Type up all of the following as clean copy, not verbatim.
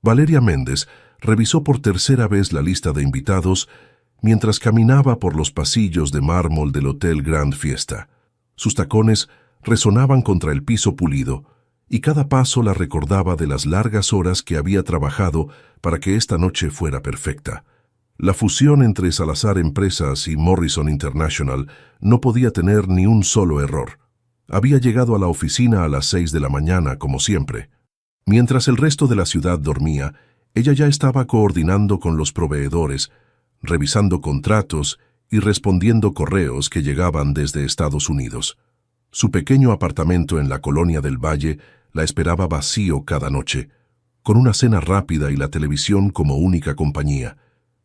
Valeria Méndez revisó por tercera vez la lista de invitados mientras caminaba por los pasillos de mármol del Hotel Grand Fiesta. Sus tacones resonaban contra el piso pulido, y cada paso la recordaba de las largas horas que había trabajado para que esta noche fuera perfecta. La fusión entre Salazar Empresas y Morrison International no podía tener ni un solo error. Había llegado a la oficina a las 6 de la mañana, como siempre. Mientras el resto de la ciudad dormía, ella ya estaba coordinando con los proveedores, revisando contratos y respondiendo correos que llegaban desde Estados Unidos. Su pequeño apartamento en la Colonia del Valle la esperaba vacío cada noche, con una cena rápida y la televisión como única compañía.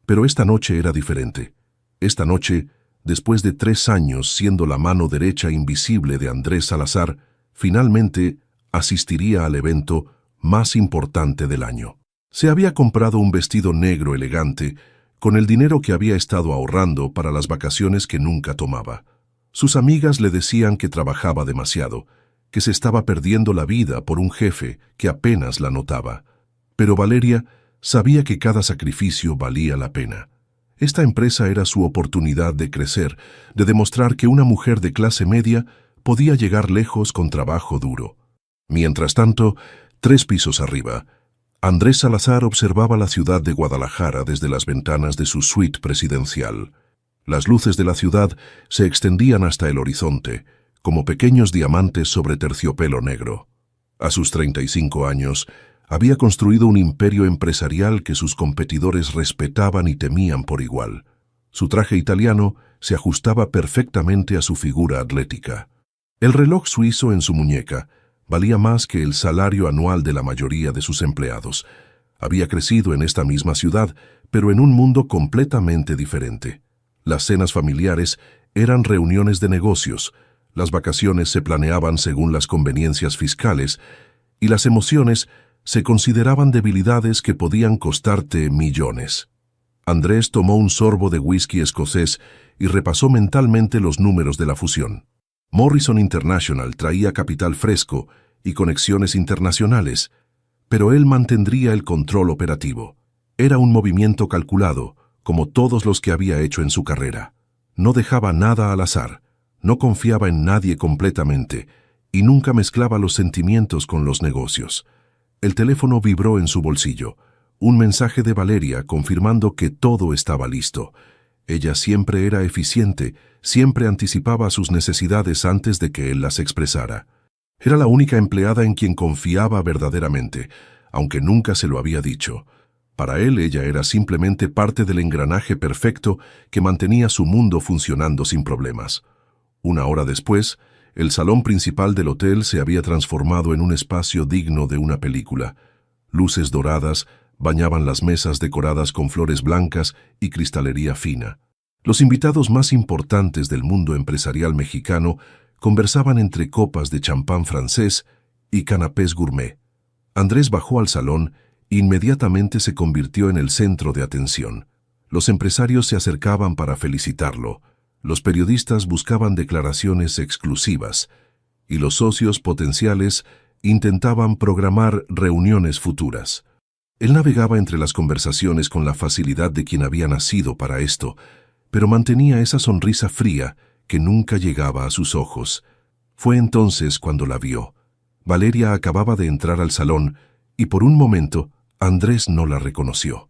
Pero esta noche era diferente. Esta noche, después de 3 años siendo la mano derecha invisible de Andrés Salazar, finalmente asistiría al evento más importante del año. Se había comprado un vestido negro elegante con el dinero que había estado ahorrando para las vacaciones que nunca tomaba. Sus amigas le decían que trabajaba demasiado, que se estaba perdiendo la vida por un jefe que apenas la notaba. Pero Valeria sabía que cada sacrificio valía la pena. Esta empresa era su oportunidad de crecer, de demostrar que una mujer de clase media podía llegar lejos con trabajo duro. Mientras tanto, 3 pisos arriba, Andrés Salazar observaba la ciudad de Guadalajara desde las ventanas de su suite presidencial. Las luces de la ciudad se extendían hasta el horizonte, como pequeños diamantes sobre terciopelo negro. A sus 35 años, había construido un imperio empresarial que sus competidores respetaban y temían por igual. Su traje italiano se ajustaba perfectamente a su figura atlética. El reloj suizo en su muñeca valía más que el salario anual de la mayoría de sus empleados. Había crecido en esta misma ciudad, pero en un mundo completamente diferente. Las cenas familiares eran reuniones de negocios, las vacaciones se planeaban según las conveniencias fiscales, y las emociones se consideraban debilidades que podían costarte millones. Andrés tomó un sorbo de whisky escocés y repasó mentalmente los números de la fusión. Morrison International traía capital fresco y conexiones internacionales, pero él mantendría el control operativo. Era un movimiento calculado, como todos los que había hecho en su carrera. No dejaba nada al azar, no confiaba en nadie completamente y nunca mezclaba los sentimientos con los negocios. El teléfono vibró en su bolsillo. Un mensaje de Valeria confirmando que todo estaba listo. Ella siempre era eficiente, siempre anticipaba sus necesidades antes de que él las expresara. Era la única empleada en quien confiaba verdaderamente, aunque nunca se lo había dicho. Para él ella era simplemente parte del engranaje perfecto que mantenía su mundo funcionando sin problemas. Una hora después, el salón principal del hotel se había transformado en un espacio digno de una película. Luces doradas bañaban las mesas decoradas con flores blancas y cristalería fina. Los invitados más importantes del mundo empresarial mexicano conversaban entre copas de champán francés y canapés gourmet. Andrés bajó al salón e inmediatamente se convirtió en el centro de atención. Los empresarios se acercaban para felicitarlo. Los periodistas buscaban declaraciones exclusivas y los socios potenciales intentaban programar reuniones futuras. Él navegaba entre las conversaciones con la facilidad de quien había nacido para esto, pero mantenía esa sonrisa fría que nunca llegaba a sus ojos. Fue entonces cuando la vio. Valeria acababa de entrar al salón y por un momento Andrés no la reconoció.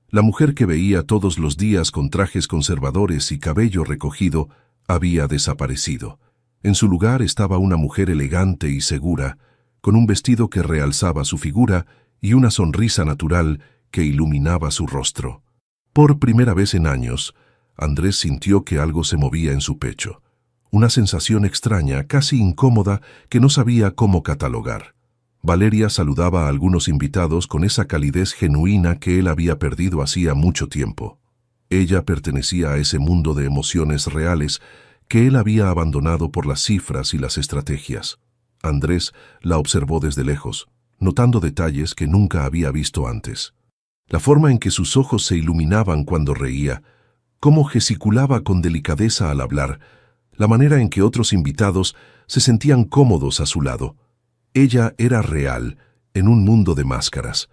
La mujer que veía todos los días con trajes conservadores y cabello recogido había desaparecido. En su lugar estaba una mujer elegante y segura, con un vestido que realzaba su figura y una sonrisa natural que iluminaba su rostro. Por primera vez en años, Andrés sintió que algo se movía en su pecho. Una sensación extraña, casi incómoda, que no sabía cómo catalogar. Valeria saludaba a algunos invitados con esa calidez genuina que él había perdido hacía mucho tiempo. Ella pertenecía a ese mundo de emociones reales que él había abandonado por las cifras y las estrategias. Andrés la observó desde lejos, notando detalles que nunca había visto antes. La forma en que sus ojos se iluminaban cuando reía, cómo gesticulaba con delicadeza al hablar, la manera en que otros invitados se sentían cómodos a su lado. Ella era real, en un mundo de máscaras.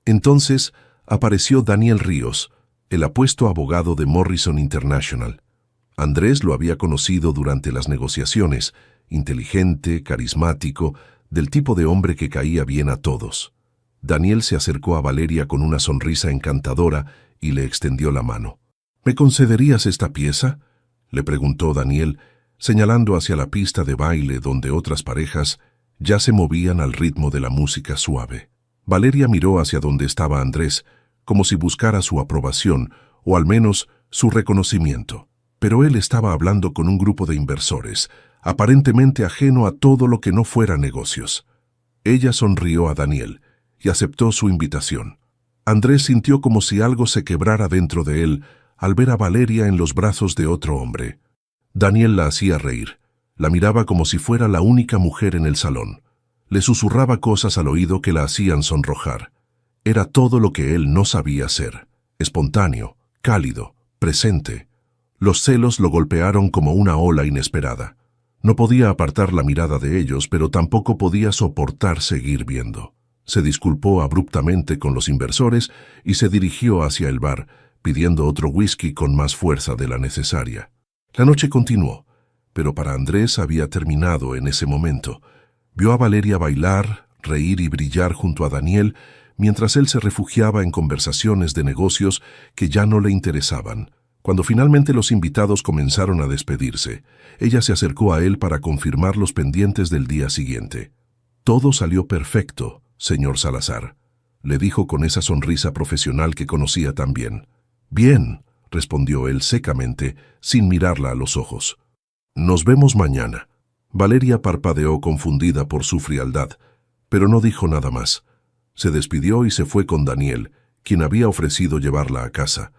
Entonces apareció Daniel Ríos, el apuesto abogado de Morrison International. Andrés lo había conocido durante las negociaciones, inteligente, carismático, del tipo de hombre que caía bien a todos. Daniel se acercó a Valeria con una sonrisa encantadora y le extendió la mano. ¿Me concederías esta pieza?, le preguntó Daniel, señalando hacia la pista de baile donde otras parejas ya se movían al ritmo de la música suave. Valeria miró hacia donde estaba Andrés, como si buscara su aprobación, o al menos su reconocimiento. Pero él estaba hablando con un grupo de inversores, aparentemente ajeno a todo lo que no fuera negocios. Ella sonrió a Daniel y aceptó su invitación. Andrés sintió como si algo se quebrara dentro de él al ver a Valeria en los brazos de otro hombre. Daniel la hacía reír, la miraba como si fuera la única mujer en el salón. Le susurraba cosas al oído que la hacían sonrojar. Era todo lo que él no sabía ser: espontáneo, cálido, presente. Los celos lo golpearon como una ola inesperada. No podía apartar la mirada de ellos, pero tampoco podía soportar seguir viendo. Se disculpó abruptamente con los inversores y se dirigió hacia el bar, pidiendo otro whisky con más fuerza de la necesaria. La noche continuó, pero para Andrés había terminado en ese momento. Vio a Valeria bailar, reír y brillar junto a Daniel, mientras él se refugiaba en conversaciones de negocios que ya no le interesaban. Cuando finalmente los invitados comenzaron a despedirse, ella se acercó a él para confirmar los pendientes del día siguiente. «Todo salió perfecto, señor Salazar», le dijo con esa sonrisa profesional que conocía tan bien. «Bien», respondió él secamente, sin mirarla a los ojos. «Nos vemos mañana». Valeria parpadeó confundida por su frialdad, pero no dijo nada más. Se despidió y se fue con Daniel, quien había ofrecido llevarla a casa.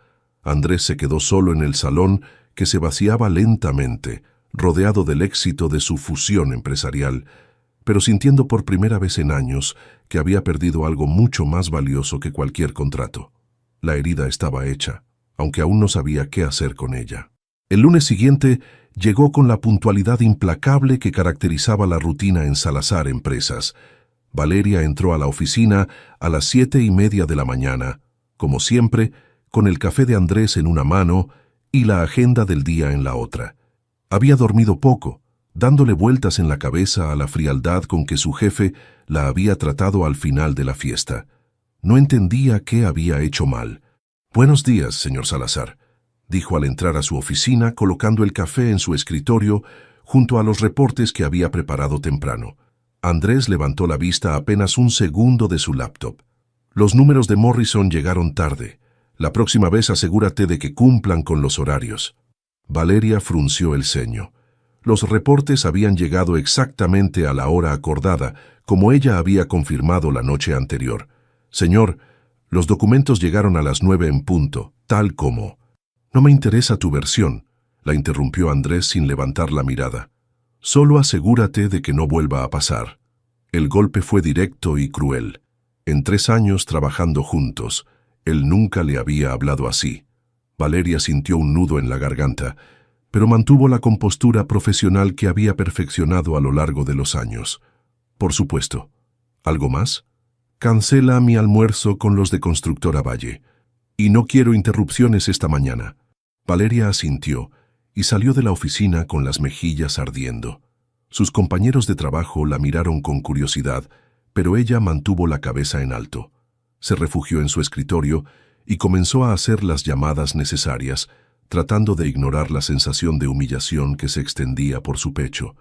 Andrés se quedó solo en el salón, que se vaciaba lentamente, rodeado del éxito de su fusión empresarial, pero sintiendo por primera vez en años que había perdido algo mucho más valioso que cualquier contrato. La herida estaba hecha, aunque aún no sabía qué hacer con ella. El lunes siguiente llegó con la puntualidad implacable que caracterizaba la rutina en Salazar Empresas. Valeria entró a la oficina a las 7:30 de la mañana, como siempre, con el café de Andrés en una mano y la agenda del día en la otra. Había dormido poco, dándole vueltas en la cabeza a la frialdad con que su jefe la había tratado al final de la fiesta. No entendía qué había hecho mal. «Buenos días, señor Salazar», dijo al entrar a su oficina, colocando el café en su escritorio junto a los reportes que había preparado temprano. Andrés levantó la vista apenas un segundo de su laptop. «Los números de Morrison llegaron tarde. La próxima vez asegúrate de que cumplan con los horarios». Valeria frunció el ceño. Los reportes habían llegado exactamente a la hora acordada, como ella había confirmado la noche anterior. «Señor, los documentos llegaron a las 9 en punto, tal como». «No me interesa tu versión», la interrumpió Andrés sin levantar la mirada. «Solo asegúrate de que no vuelva a pasar». El golpe fue directo y cruel. En 3 años trabajando juntos, él nunca le había hablado así. Valeria sintió un nudo en la garganta, pero mantuvo la compostura profesional que había perfeccionado a lo largo de los años. «Por supuesto. ¿Algo más?» «Cancela mi almuerzo con los de Constructora Valle. Y no quiero interrupciones esta mañana». Valeria asintió y salió de la oficina con las mejillas ardiendo. Sus compañeros de trabajo la miraron con curiosidad, pero ella mantuvo la cabeza en alto. Se refugió en su escritorio y comenzó a hacer las llamadas necesarias, tratando de ignorar la sensación de humillación que se extendía por su pecho.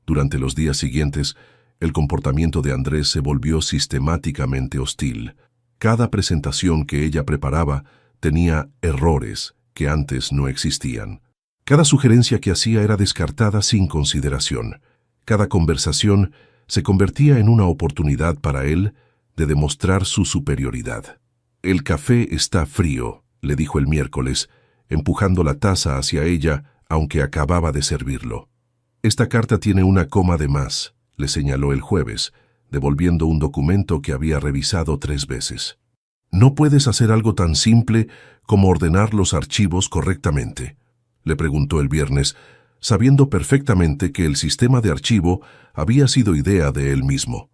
Durante los días siguientes, el comportamiento de Andrés se volvió sistemáticamente hostil. Cada presentación que ella preparaba tenía errores que antes no existían. Cada sugerencia que hacía era descartada sin consideración. Cada conversación se convertía en una oportunidad para él de demostrar su superioridad. «El café está frío», le dijo el miércoles, empujando la taza hacia ella, aunque acababa de servirlo. «Esta carta tiene una coma de más», le señaló el jueves, devolviendo un documento que había revisado 3 veces. «¿No puedes hacer algo tan simple como ordenar los archivos correctamente?», le preguntó el viernes, sabiendo perfectamente que el sistema de archivo había sido idea de él mismo.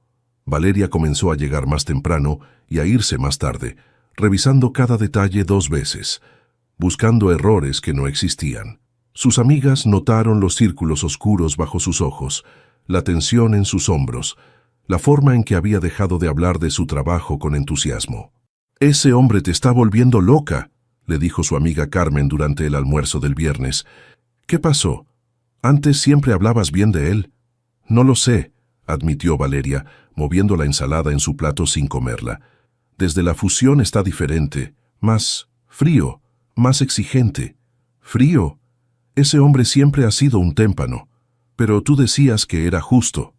Valeria comenzó a llegar más temprano y a irse más tarde, revisando cada detalle 2 veces, buscando errores que no existían. Sus amigas notaron los círculos oscuros bajo sus ojos, la tensión en sus hombros, la forma en que había dejado de hablar de su trabajo con entusiasmo. «Ese hombre te está volviendo loca», le dijo su amiga Carmen durante el almuerzo del viernes. «¿Qué pasó? Antes siempre hablabas bien de él». «No lo sé», admitió Valeria, moviendo la ensalada en su plato sin comerla. «Desde la fusión está diferente, más frío, más exigente». «¿Frío? Ese hombre siempre ha sido un témpano. Pero tú decías que era justo».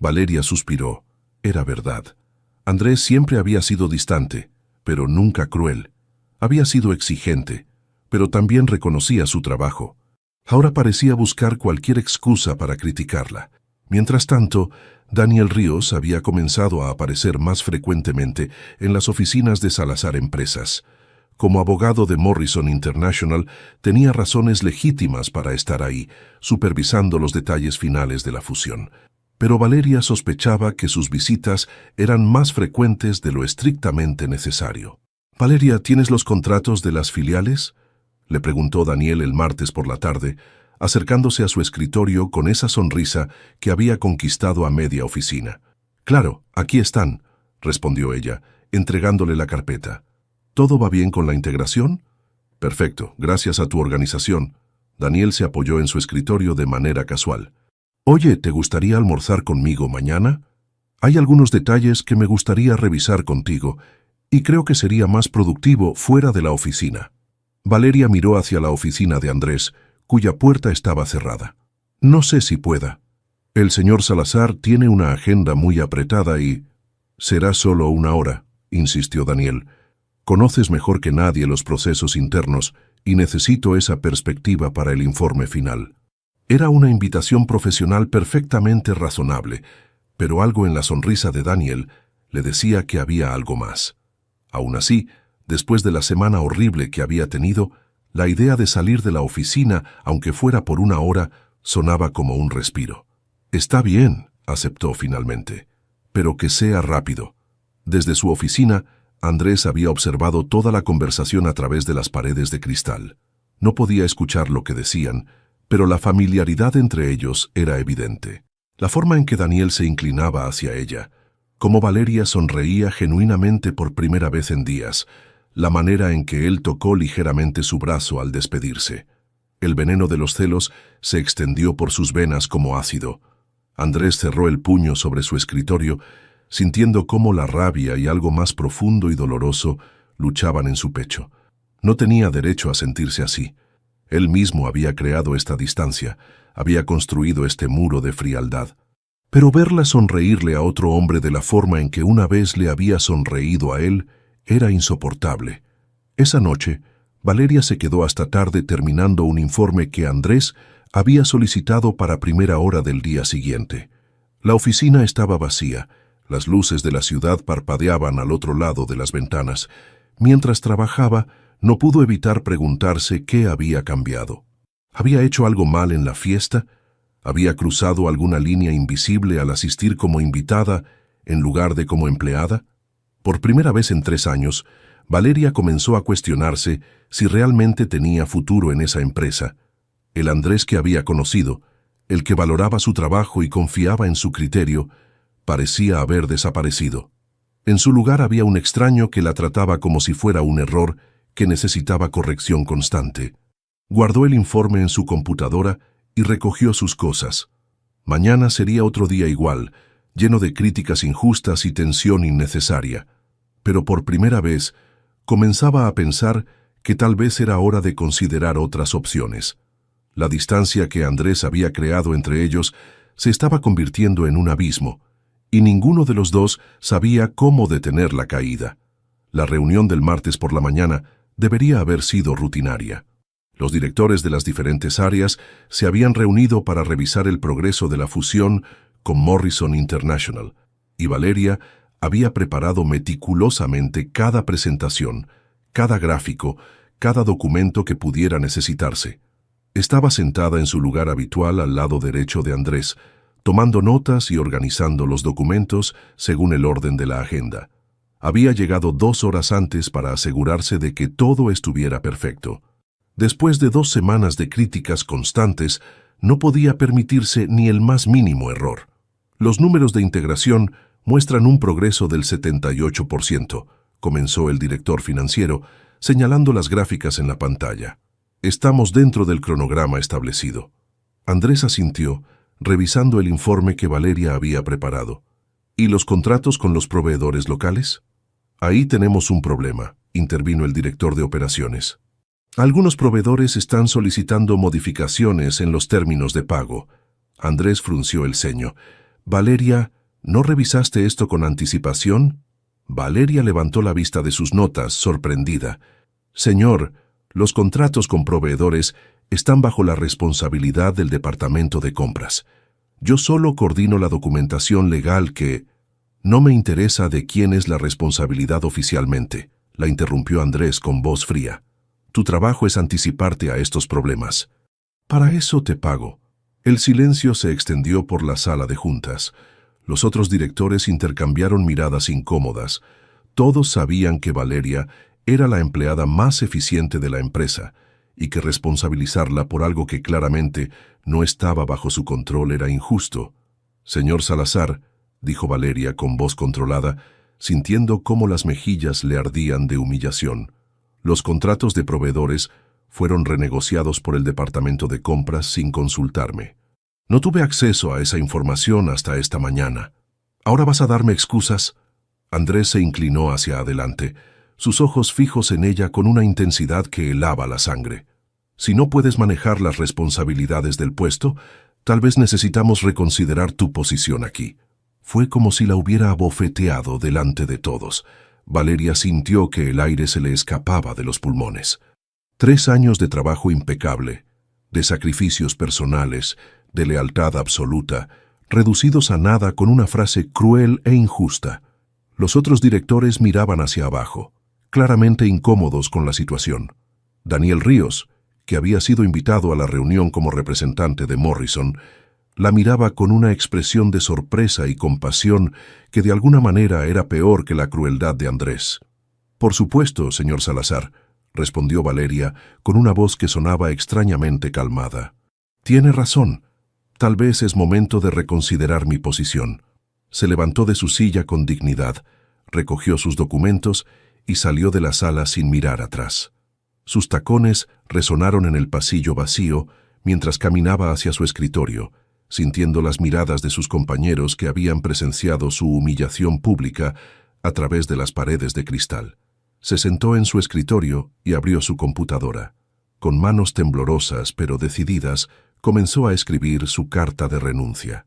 Valeria suspiró. Era verdad. Andrés siempre había sido distante, pero nunca cruel. Había sido exigente, pero también reconocía su trabajo. Ahora parecía buscar cualquier excusa para criticarla. Mientras tanto, Daniel Ríos había comenzado a aparecer más frecuentemente en las oficinas de Salazar Empresas. Como abogado de Morrison International, tenía razones legítimas para estar ahí, supervisando los detalles finales de la fusión. Pero Valeria sospechaba que sus visitas eran más frecuentes de lo estrictamente necesario. «Valeria, ¿tienes los contratos de las filiales?», le preguntó Daniel el martes por la tarde, acercándose a su escritorio con esa sonrisa que había conquistado a media oficina. «Claro, aquí están», respondió ella, entregándole la carpeta. «¿Todo va bien con la integración?». «Perfecto, gracias a tu organización». Daniel se apoyó en su escritorio de manera casual. «Oye, ¿te gustaría almorzar conmigo mañana? Hay algunos detalles que me gustaría revisar contigo, y creo que sería más productivo fuera de la oficina». Valeria miró hacia la oficina de Andrés, cuya puerta estaba cerrada. «No sé si pueda. El señor Salazar tiene una agenda muy apretada y...». «Será solo 1 hora», insistió Daniel. «Conoces mejor que nadie los procesos internos y necesito esa perspectiva para el informe final». Era una invitación profesional perfectamente razonable, pero algo en la sonrisa de Daniel le decía que había algo más. Aún así, después de la semana horrible que había tenido, la idea de salir de la oficina, aunque fuera por 1 hora, sonaba como un respiro. «Está bien», aceptó finalmente, «pero que sea rápido». Desde su oficina, Andrés había observado toda la conversación a través de las paredes de cristal. No podía escuchar lo que decían, pero la familiaridad entre ellos era evidente. La forma en que Daniel se inclinaba hacia ella, cómo Valeria sonreía genuinamente por primera vez en días, la manera en que él tocó ligeramente su brazo al despedirse. El veneno de los celos se extendió por sus venas como ácido. Andrés cerró el puño sobre su escritorio, sintiendo cómo la rabia y algo más profundo y doloroso luchaban en su pecho. No tenía derecho a sentirse así. Él mismo había creado esta distancia, había construido este muro de frialdad. Pero verla sonreírle a otro hombre de la forma en que una vez le había sonreído a él era insoportable. Esa noche, Valeria se quedó hasta tarde terminando un informe que Andrés había solicitado para primera hora del día siguiente. La oficina estaba vacía, las luces de la ciudad parpadeaban al otro lado de las ventanas. Mientras trabajaba, no pudo evitar preguntarse qué había cambiado. ¿Había hecho algo mal en la fiesta? ¿Había cruzado alguna línea invisible al asistir como invitada en lugar de como empleada? Por primera vez en 3 años, Valeria comenzó a cuestionarse si realmente tenía futuro en esa empresa. El Andrés que había conocido, el que valoraba su trabajo y confiaba en su criterio, parecía haber desaparecido. En su lugar había un extraño que la trataba como si fuera un error que necesitaba corrección constante. Guardó el informe en su computadora y recogió sus cosas. Mañana sería otro día igual, lleno de críticas injustas y tensión innecesaria. Pero por primera vez, comenzaba a pensar que tal vez era hora de considerar otras opciones. La distancia que Andrés había creado entre ellos se estaba convirtiendo en un abismo, y ninguno de los dos sabía cómo detener la caída. La reunión del martes por la mañana debería haber sido rutinaria. Los directores de las diferentes áreas se habían reunido para revisar el progreso de la fusión con Morrison International, y Valeria había preparado meticulosamente cada presentación, cada gráfico, cada documento que pudiera necesitarse. Estaba sentada en su lugar habitual al lado derecho de Andrés, tomando notas y organizando los documentos según el orden de la agenda. Había llegado 2 horas antes para asegurarse de que todo estuviera perfecto. Después de 2 semanas de críticas constantes, no podía permitirse ni el más mínimo error. Los números de integración muestran un progreso del 78%, comenzó el director financiero, señalando las gráficas en la pantalla. Estamos dentro del cronograma establecido. Andrés asintió, revisando el informe que Valeria había preparado. ¿Y los contratos con los proveedores locales? Ahí tenemos un problema, intervino el director de operaciones. Algunos proveedores están solicitando modificaciones en los términos de pago. Andrés frunció el ceño. Valeria, ¿no revisaste esto con anticipación? Valeria levantó la vista de sus notas, sorprendida. Señor, los contratos con proveedores están bajo la responsabilidad del Departamento de Compras. Yo solo coordino la documentación legal que... No me interesa de quién es la responsabilidad oficialmente, la interrumpió Andrés con voz fría. Tu trabajo es anticiparte a estos problemas. Para eso te pago. El silencio se extendió por la sala de juntas. Los otros directores intercambiaron miradas incómodas. Todos sabían que Valeria era la empleada más eficiente de la empresa y que responsabilizarla por algo que claramente no estaba bajo su control era injusto. Señor Salazar, dijo Valeria con voz controlada, sintiendo cómo las mejillas le ardían de humillación. Los contratos de proveedores fueron renegociados por el Departamento de Compras sin consultarme. No tuve acceso a esa información hasta esta mañana. ¿Ahora vas a darme excusas? Andrés se inclinó hacia adelante, sus ojos fijos en ella con una intensidad que helaba la sangre. Si no puedes manejar las responsabilidades del puesto, tal vez necesitamos reconsiderar tu posición aquí. Fue como si la hubiera abofeteado delante de todos. Valeria sintió que el aire se le escapaba de los pulmones. 3 años de trabajo impecable, de sacrificios personales, de lealtad absoluta, reducidos a nada con una frase cruel e injusta. Los otros directores miraban hacia abajo, claramente incómodos con la situación. Daniel Ríos, que había sido invitado a la reunión como representante de Morrison, la miraba con una expresión de sorpresa y compasión que de alguna manera era peor que la crueldad de Andrés. Por supuesto, señor Salazar, respondió Valeria con una voz que sonaba extrañamente calmada. Tiene razón. Tal vez es momento de reconsiderar mi posición. Se levantó de su silla con dignidad, recogió sus documentos y salió de la sala sin mirar atrás. Sus tacones resonaron en el pasillo vacío mientras caminaba hacia su escritorio, sintiendo las miradas de sus compañeros que habían presenciado su humillación pública a través de las paredes de cristal. Se sentó en su escritorio y abrió su computadora. Con manos temblorosas pero decididas, comenzó a escribir su carta de renuncia.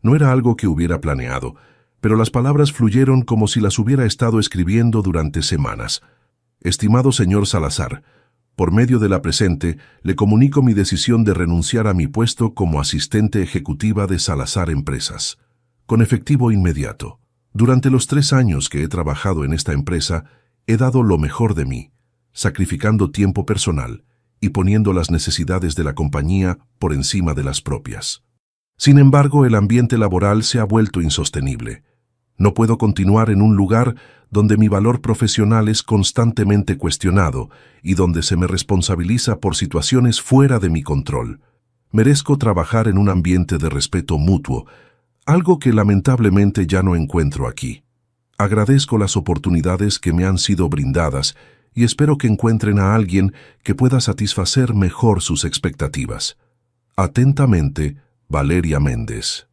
No era algo que hubiera planeado, pero las palabras fluyeron como si las hubiera estado escribiendo durante semanas. Estimado señor Salazar, por medio de la presente, le comunico mi decisión de renunciar a mi puesto como asistente ejecutiva de Salazar Empresas, con efectivo inmediato. Durante los 3 años que he trabajado en esta empresa, he dado lo mejor de mí, sacrificando tiempo personal y poniendo las necesidades de la compañía por encima de las propias. Sin embargo, el ambiente laboral se ha vuelto insostenible. No puedo continuar en un lugar donde mi valor profesional es constantemente cuestionado y donde se me responsabiliza por situaciones fuera de mi control. Merezco trabajar en un ambiente de respeto mutuo, algo que lamentablemente ya no encuentro aquí. Agradezco las oportunidades que me han sido brindadas y espero que encuentren a alguien que pueda satisfacer mejor sus expectativas. Atentamente, Valeria Méndez.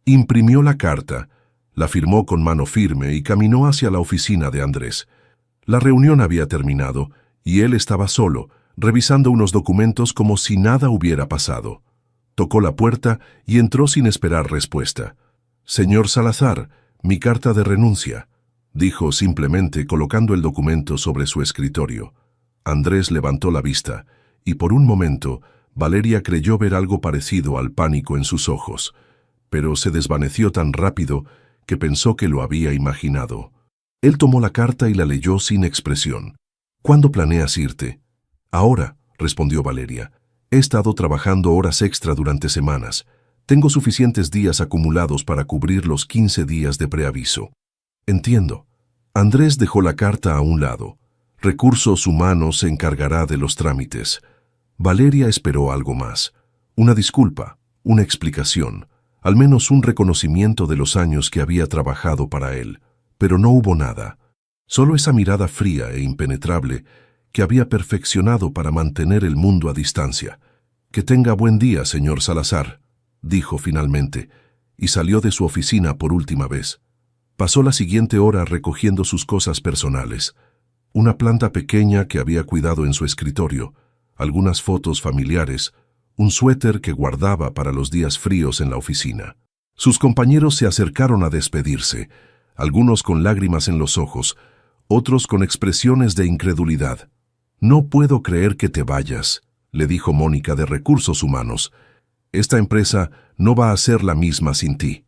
Imprimió la carta, la firmó con mano firme y caminó hacia la oficina de Andrés. La reunión había terminado y él estaba solo, revisando unos documentos como si nada hubiera pasado. Tocó la puerta y entró sin esperar respuesta. «Señor Salazar, mi carta de renuncia», dijo simplemente colocando el documento sobre su escritorio. Andrés levantó la vista y por un momento Valeria creyó ver algo parecido al pánico en sus ojos, pero se desvaneció tan rápido que pensó que lo había imaginado. Él tomó la carta y la leyó sin expresión. «¿Cuándo planeas irte?» «Ahora», respondió Valeria. «He estado trabajando horas extra durante semanas. Tengo suficientes días acumulados para cubrir los 15 días de preaviso. Entiendo. Andrés dejó la carta a un lado. Recursos Humanos se encargará de los trámites. Valeria esperó algo más. Una disculpa, una explicación, al menos un reconocimiento de los años que había trabajado para él. Pero no hubo nada. Solo esa mirada fría e impenetrable que había perfeccionado para mantener el mundo a distancia. «Que tenga buen día, señor Salazar», dijo finalmente, y salió de su oficina por última vez. Pasó la siguiente hora recogiendo sus cosas personales. Una planta pequeña que había cuidado en su escritorio, algunas fotos familiares, un suéter que guardaba para los días fríos en la oficina. Sus compañeros se acercaron a despedirse, algunos con lágrimas en los ojos, otros con expresiones de incredulidad. «No puedo creer que te vayas», le dijo Mónica de Recursos Humanos. «Esta empresa no va a ser la misma sin ti.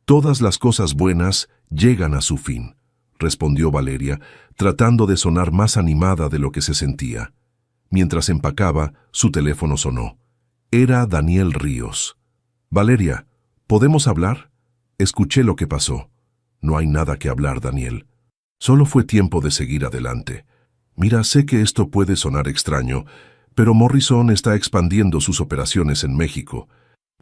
Todas las cosas buenas llegan a su fin», respondió Valeria, tratando de sonar más animada de lo que se sentía. Mientras empacaba, su teléfono sonó. Era Daniel Ríos. «Valeria, ¿podemos hablar?» «Escuché lo que pasó». «No hay nada que hablar, Daniel. Solo fue tiempo de seguir adelante. Mira, sé que esto puede sonar extraño, pero Morrison está expandiendo sus operaciones en México.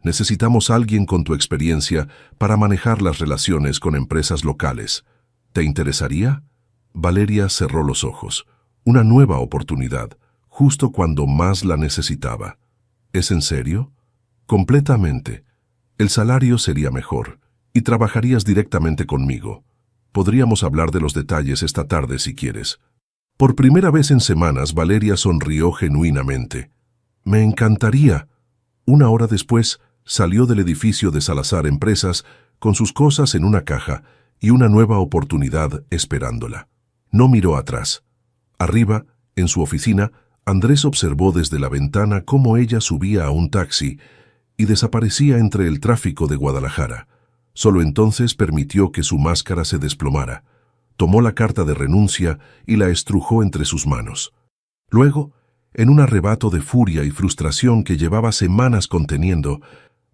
Necesitamos a alguien con tu experiencia para manejar las relaciones con empresas locales. ¿Te interesaría?» Valeria cerró los ojos. Una nueva oportunidad, justo cuando más la necesitaba. «¿Es en serio?» «Completamente. El salario sería mejor, y trabajarías directamente conmigo. Podríamos hablar de los detalles esta tarde si quieres». Por primera vez en semanas, Valeria sonrió genuinamente. «Me encantaría». Una hora después, salió del edificio de Salazar Empresas con sus cosas en una caja y una nueva oportunidad esperándola. No miró atrás. Arriba, en su oficina, Andrés observó desde la ventana cómo ella subía a un taxi y desaparecía entre el tráfico de Guadalajara. Solo entonces permitió que su máscara se desplomara. Tomó la carta de renuncia y la estrujó entre sus manos. Luego, en un arrebato de furia y frustración que llevaba semanas conteniendo,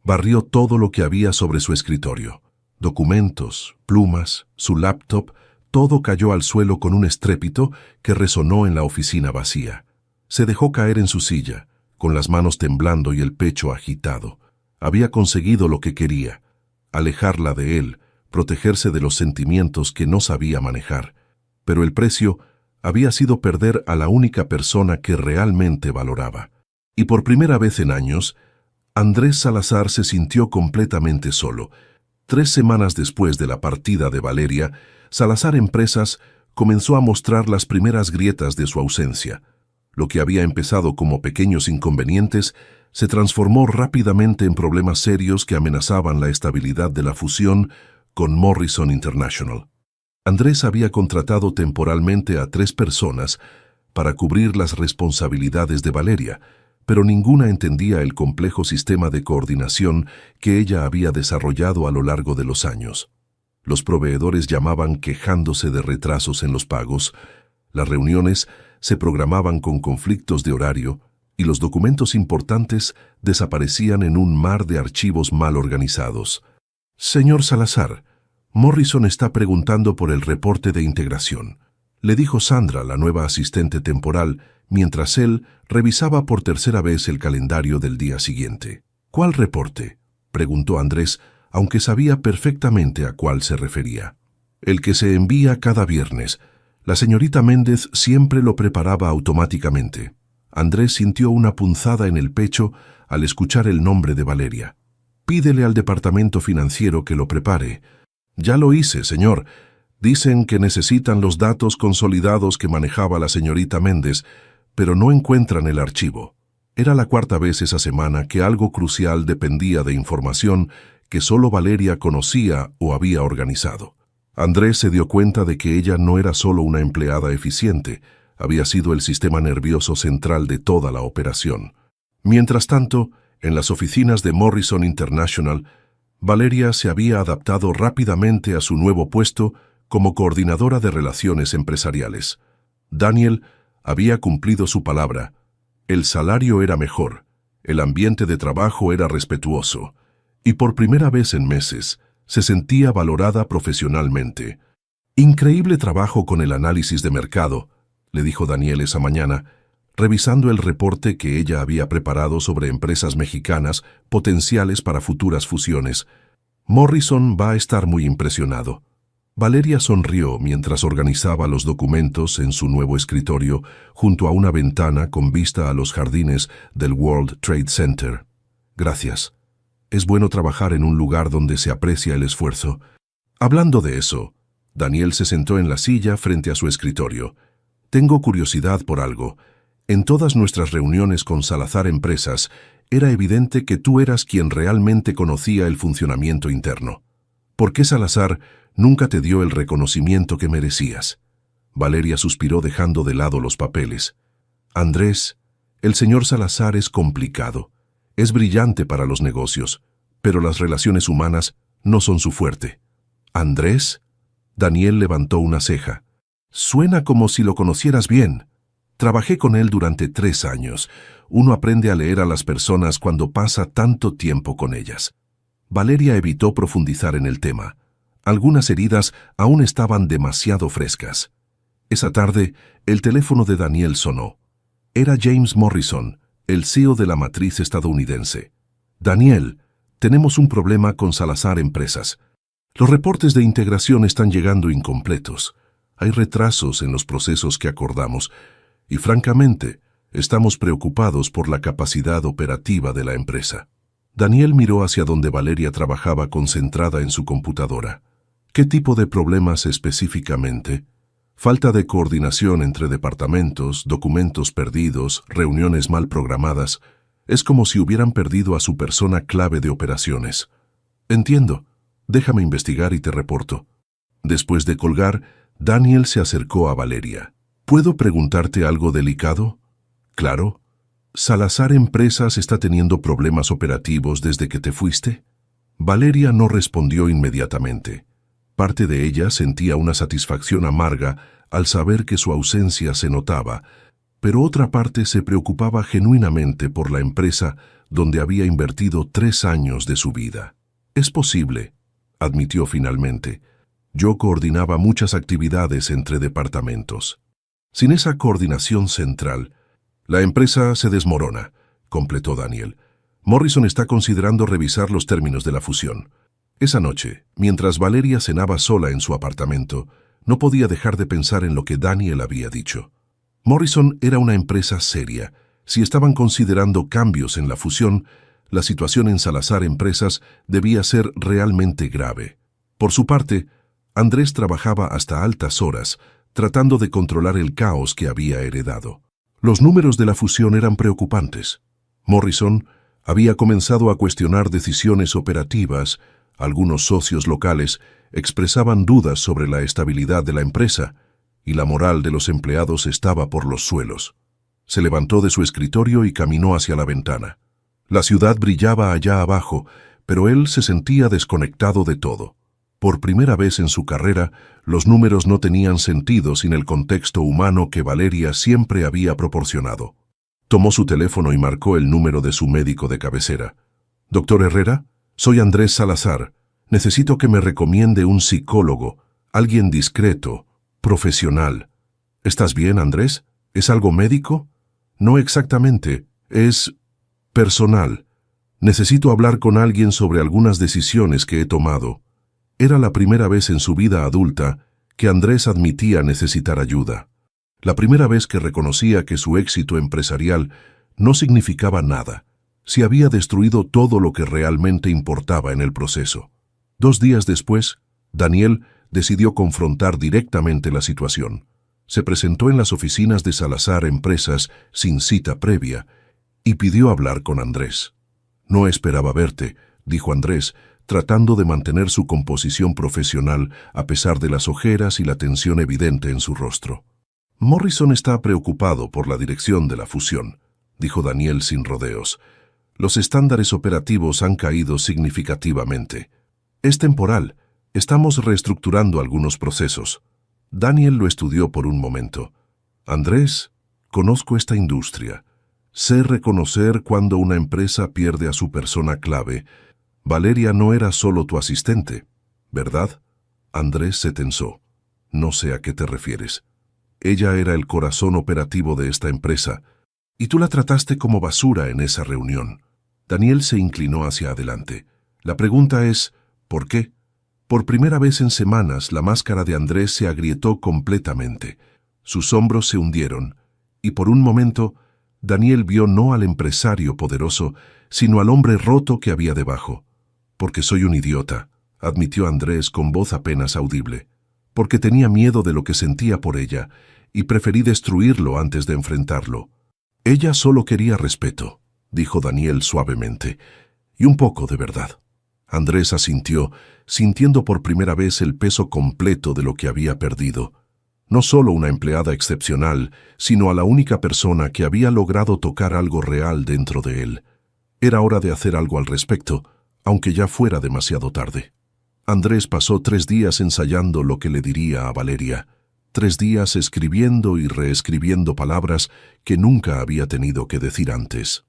barrió todo lo que había sobre su escritorio. Documentos, plumas, su laptop, todo cayó al suelo con un estrépito que resonó en la oficina vacía. Se dejó caer en su silla, con las manos temblando y el pecho agitado. Había conseguido lo que quería, alejarla de él, protegerse de los sentimientos que no sabía manejar. Pero el precio había sido perder a la única persona que realmente valoraba. Y por primera vez en años, Andrés Salazar se sintió completamente solo. 3 semanas después de la partida de Valeria, Salazar Empresas comenzó a mostrar las primeras grietas de su ausencia. Lo que había empezado como pequeños inconvenientes se transformó rápidamente en problemas serios que amenazaban la estabilidad de la fusión con Morrison International. Andrés había contratado temporalmente a 3 personas para cubrir las responsabilidades de Valeria, pero ninguna entendía el complejo sistema de coordinación que ella había desarrollado a lo largo de los años. Los proveedores llamaban quejándose de retrasos en los pagos, las reuniones se programaban con conflictos de horario y los documentos importantes desaparecían en un mar de archivos mal organizados. «Señor Salazar, Morrison está preguntando por el reporte de integración», le dijo Sandra, la nueva asistente temporal, mientras él revisaba por tercera vez el calendario del día siguiente. «¿Cuál reporte?», preguntó Andrés, aunque sabía perfectamente a cuál se refería. «El que se envía cada viernes. La señorita Méndez siempre lo preparaba automáticamente». Andrés sintió una punzada en el pecho al escuchar el nombre de Valeria. «Pídele al departamento financiero que lo prepare». «Ya lo hice, señor. Dicen que necesitan los datos consolidados que manejaba la señorita Méndez, pero no encuentran el archivo». Era la 4ª vez esa semana que algo crucial dependía de información que solo Valeria conocía o había organizado. Andrés se dio cuenta de que ella no era solo una empleada eficiente, había sido el sistema nervioso central de toda la operación. Mientras tanto, en las oficinas de Morrison International, Valeria se había adaptado rápidamente a su nuevo puesto como coordinadora de relaciones empresariales. Daniel había cumplido su palabra. El salario era mejor, el ambiente de trabajo era respetuoso, y por primera vez en meses se sentía valorada profesionalmente. «Increíble trabajo con el análisis de mercado», le dijo Daniel esa mañana, revisando el reporte que ella había preparado sobre empresas mexicanas potenciales para futuras fusiones. «Morrison va a estar muy impresionado». Valeria sonrió mientras organizaba los documentos en su nuevo escritorio junto a una ventana con vista a los jardines del World Trade Center. «Gracias. Es bueno trabajar en un lugar donde se aprecia el esfuerzo». Hablando de eso, Daniel se sentó en la silla frente a su escritorio. «Tengo curiosidad por algo. En todas nuestras reuniones con Salazar Empresas, era evidente que tú eras quien realmente conocía el funcionamiento interno. ¿Por qué Salazar nunca te dio el reconocimiento que merecías?» Valeria suspiró dejando de lado los papeles. «Andrés, el señor Salazar es complicado. Es brillante para los negocios, pero las relaciones humanas no son su fuerte». «¿Andrés?» Daniel levantó una ceja. «Suena como si lo conocieras bien. Trabajé con él durante 3 años. Uno aprende a leer a las personas cuando pasa tanto tiempo con ellas». Valeria evitó profundizar en el tema. Algunas heridas aún estaban demasiado frescas. Esa tarde, el teléfono de Daniel sonó. Era James Morrison, el CEO de la matriz estadounidense. «Daniel, tenemos un problema con Salazar Empresas. Los reportes de integración están llegando incompletos. Hay retrasos en los procesos que acordamos y, francamente, estamos preocupados por la capacidad operativa de la empresa». Daniel miró hacia donde Valeria trabajaba concentrada en su computadora. «¿Qué tipo de problemas específicamente?» «Falta de coordinación entre departamentos, documentos perdidos, reuniones mal programadas. Es como si hubieran perdido a su persona clave de operaciones». «Entiendo. Déjame investigar y te reporto». Después de colgar, Daniel se acercó a Valeria. «¿Puedo preguntarte algo delicado?» «Claro». «¿Salazar Empresas está teniendo problemas operativos desde que te fuiste?» Valeria no respondió inmediatamente. Parte de ella sentía una satisfacción amarga al saber que su ausencia se notaba, pero otra parte se preocupaba genuinamente por la empresa donde había invertido 3 años de su vida. «Es posible», admitió finalmente. «Yo coordinaba muchas actividades entre departamentos. Sin esa coordinación central, la empresa se desmorona», completó Daniel. «Morrison está considerando revisar los términos de la fusión». Esa noche, mientras Valeria cenaba sola en su apartamento, no podía dejar de pensar en lo que Daniel había dicho. Morrison era una empresa seria. Si estaban considerando cambios en la fusión, la situación en Salazar Empresas debía ser realmente grave. Por su parte, Andrés trabajaba hasta altas horas, tratando de controlar el caos que había heredado. Los números de la fusión eran preocupantes. Morrison había comenzado a cuestionar decisiones operativas. Algunos socios locales expresaban dudas sobre la estabilidad de la empresa y la moral de los empleados estaba por los suelos. Se levantó de su escritorio y caminó hacia la ventana. La ciudad brillaba allá abajo, pero él se sentía desconectado de todo. Por primera vez en su carrera, los números no tenían sentido sin el contexto humano que Valeria siempre había proporcionado. Tomó su teléfono y marcó el número de su médico de cabecera. «¿Doctor Herrera? Soy Andrés Salazar. Necesito que me recomiende un psicólogo, alguien discreto, profesional». «¿Estás bien, Andrés? ¿Es algo médico?» «No exactamente. Es personal. Necesito hablar con alguien sobre algunas decisiones que he tomado». Era la primera vez en su vida adulta que Andrés admitía necesitar ayuda. La primera vez que reconocía que su éxito empresarial no significaba nada, si había destruido todo lo que realmente importaba en el proceso. 2 días después, Daniel decidió confrontar directamente la situación. Se presentó en las oficinas de Salazar Empresas sin cita previa y pidió hablar con Andrés. «No esperaba verte», dijo Andrés, tratando de mantener su composición profesional a pesar de las ojeras y la tensión evidente en su rostro. «Morrison está preocupado por la dirección de la fusión», dijo Daniel sin rodeos. «Los estándares operativos han caído significativamente. Es temporal. Estamos reestructurando algunos procesos». Daniel lo estudió por un momento. «Andrés, conozco esta industria. Sé reconocer cuando una empresa pierde a su persona clave. Valeria no era solo tu asistente, ¿verdad? Andrés se tensó. No sé a qué te refieres. Ella era el corazón operativo de esta empresa, y tú la trataste como basura en esa reunión. Daniel se inclinó hacia adelante. La pregunta es, ¿por qué? Por primera vez en semanas, la máscara de Andrés se agrietó completamente. Sus hombros se hundieron, y por un momento, Daniel vio no al empresario poderoso, sino al hombre roto que había debajo. Porque soy un idiota, admitió Andrés con voz apenas audible. Porque tenía miedo de lo que sentía por ella, y preferí destruirlo antes de enfrentarlo. Ella solo quería respeto, dijo Daniel suavemente, y un poco de verdad. Andrés asintió, sintiendo por primera vez el peso completo de lo que había perdido. No solo una empleada excepcional, sino a la única persona que había logrado tocar algo real dentro de él. Era hora de hacer algo al respecto, aunque ya fuera demasiado tarde. Andrés pasó 3 días ensayando lo que le diría a Valeria, 3 días escribiendo y reescribiendo palabras que nunca había tenido que decir antes.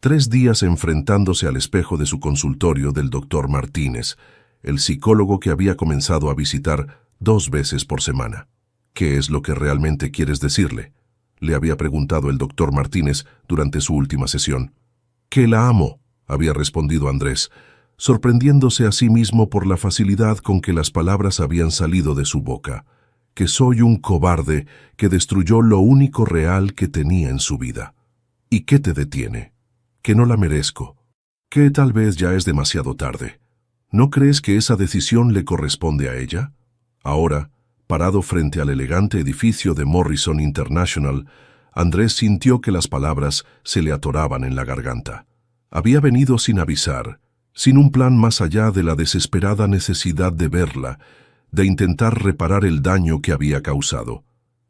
3 días enfrentándose al espejo de su consultorio del doctor Martínez, el psicólogo que había comenzado a visitar 2 veces por semana. ¿Qué es lo que realmente quieres decirle?, le había preguntado el doctor Martínez durante su última sesión. Que la amo, había respondido Andrés, sorprendiéndose a sí mismo por la facilidad con que las palabras habían salido de su boca. Que soy un cobarde que destruyó lo único real que tenía en su vida. ¿Y qué te detiene? Que no la merezco. Que tal vez ya es demasiado tarde. ¿No crees que esa decisión le corresponde a ella? Ahora, parado frente al elegante edificio de Morrison International, Andrés sintió que las palabras se le atoraban en la garganta. Había venido sin avisar, sin un plan más allá de la desesperada necesidad de verla, de intentar reparar el daño que había causado.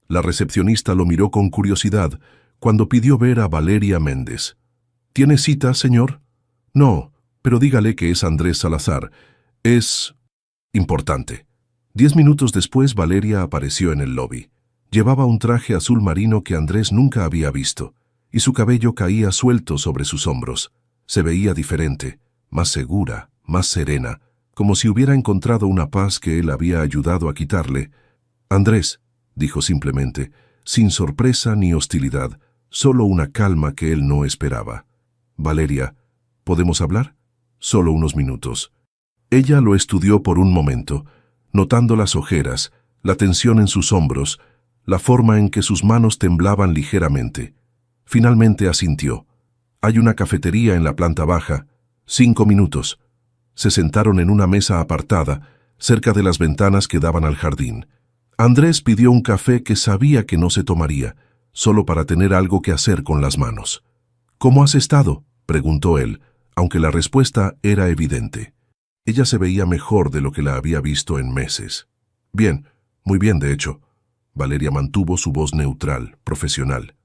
La recepcionista lo miró con curiosidad cuando pidió ver a Valeria Méndez. ¿Tiene cita, señor? No, pero dígale que es Andrés Salazar. Es importante. 10 minutos después, Valeria apareció en el lobby. Llevaba un traje azul marino que Andrés nunca había visto, y su cabello caía suelto sobre sus hombros. Se veía diferente, más segura, más serena, como si hubiera encontrado una paz que él había ayudado a quitarle. Andrés, dijo simplemente, sin sorpresa ni hostilidad, solo una calma que él no esperaba. Valeria, ¿podemos hablar? Solo unos minutos. Ella lo estudió por un momento, notando las ojeras, la tensión en sus hombros, la forma en que sus manos temblaban ligeramente. Finalmente asintió. Hay una cafetería en la planta baja. 5 minutos. Se sentaron en una mesa apartada, cerca de las ventanas que daban al jardín. Andrés pidió un café que sabía que no se tomaría, solo para tener algo que hacer con las manos. ¿Cómo has estado?, preguntó él, aunque la respuesta era evidente. Ella se veía mejor de lo que la había visto en meses. Bien, muy bien, de hecho. Valeria mantuvo su voz neutral, profesional.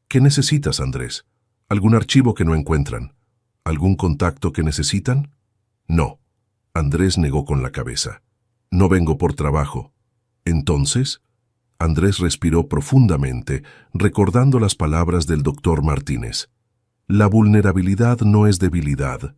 ¿Qué necesitas, Andrés? ¿Algún archivo que no encuentran? ¿Algún contacto que necesitan? No. Andrés negó con la cabeza. No vengo por trabajo. ¿Entonces? Andrés respiró profundamente, recordando las palabras del doctor Martínez. La vulnerabilidad no es debilidad,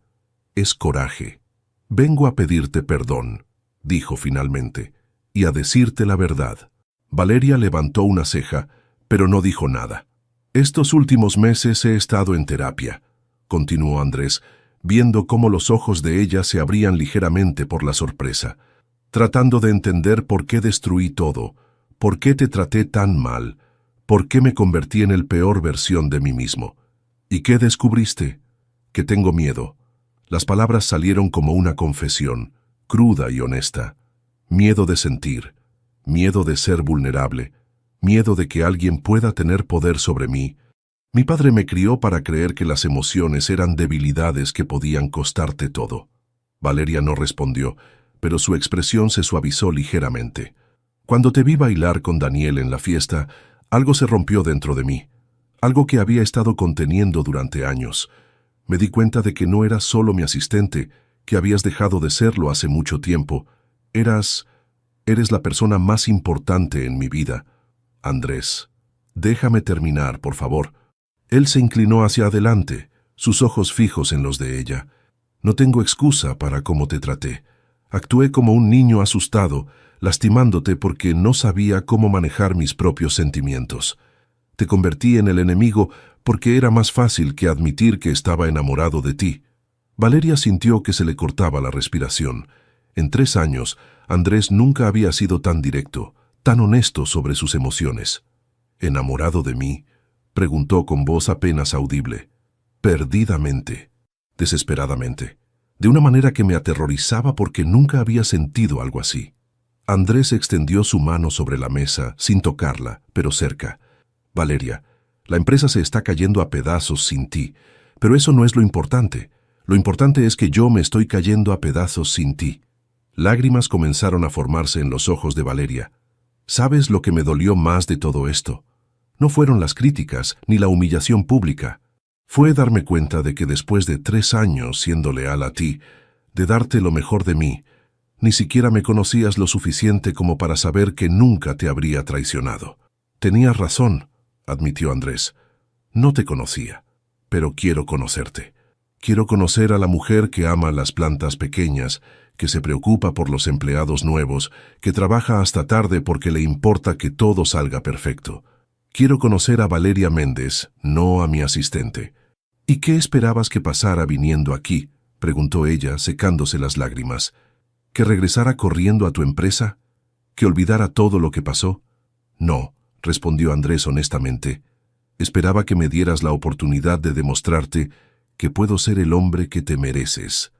es coraje. Vengo a pedirte perdón, dijo finalmente, y a decirte la verdad. Valeria levantó una ceja, pero no dijo nada. Estos últimos meses he estado en terapia, continuó Andrés, viendo cómo los ojos de ella se abrían ligeramente por la sorpresa, tratando de entender por qué destruí todo, por qué te traté tan mal, por qué me convertí en el peor versión de mí mismo. ¿Y qué descubriste? Que tengo miedo. Las palabras salieron como una confesión, cruda y honesta. Miedo de sentir, miedo de ser vulnerable, miedo de que alguien pueda tener poder sobre mí. Mi padre me crió para creer que las emociones eran debilidades que podían costarte todo. Valeria no respondió, pero su expresión se suavizó ligeramente. Cuando te vi bailar con Daniel en la fiesta, algo se rompió dentro de mí, algo que había estado conteniendo durante años. Me di cuenta de que no eras solo mi asistente, que habías dejado de serlo hace mucho tiempo. Eres la persona más importante en mi vida. Andrés, déjame terminar, por favor. Él se inclinó hacia adelante, sus ojos fijos en los de ella. No tengo excusa para cómo te traté. Actué como un niño asustado, lastimándote porque no sabía cómo manejar mis propios sentimientos. Te convertí en el enemigo porque era más fácil que admitir que estaba enamorado de ti. Valeria sintió que se le cortaba la respiración. En 3 años, Andrés nunca había sido tan directo, tan honesto sobre sus emociones. ¿Enamorado de mí?, preguntó con voz apenas audible. Perdidamente, desesperadamente, de una manera que me aterrorizaba porque nunca había sentido algo así. Andrés extendió su mano sobre la mesa, sin tocarla, pero cerca. Valeria, la empresa se está cayendo a pedazos sin ti, pero eso no es lo importante. Lo importante es que yo me estoy cayendo a pedazos sin ti. Lágrimas comenzaron a formarse en los ojos de Valeria. ¿Sabes lo que me dolió más de todo esto? No fueron las críticas ni la humillación pública. Fue darme cuenta de que después de 3 años siendo leal a ti, de darte lo mejor de mí, ni siquiera me conocías lo suficiente como para saber que nunca te habría traicionado. Tenías razón, admitió Andrés. No te conocía, pero quiero conocerte. Quiero conocer a la mujer que ama las plantas pequeñas, que se preocupa por los empleados nuevos, que trabaja hasta tarde porque le importa que todo salga perfecto. Quiero conocer a Valeria Méndez, no a mi asistente. ¿Y qué esperabas que pasara viniendo aquí?, preguntó ella, secándose las lágrimas. ¿Que regresara corriendo a tu empresa? ¿Que olvidara todo lo que pasó? No, respondió Andrés honestamente. Esperaba que me dieras la oportunidad de demostrarte que puedo ser el hombre que te mereces.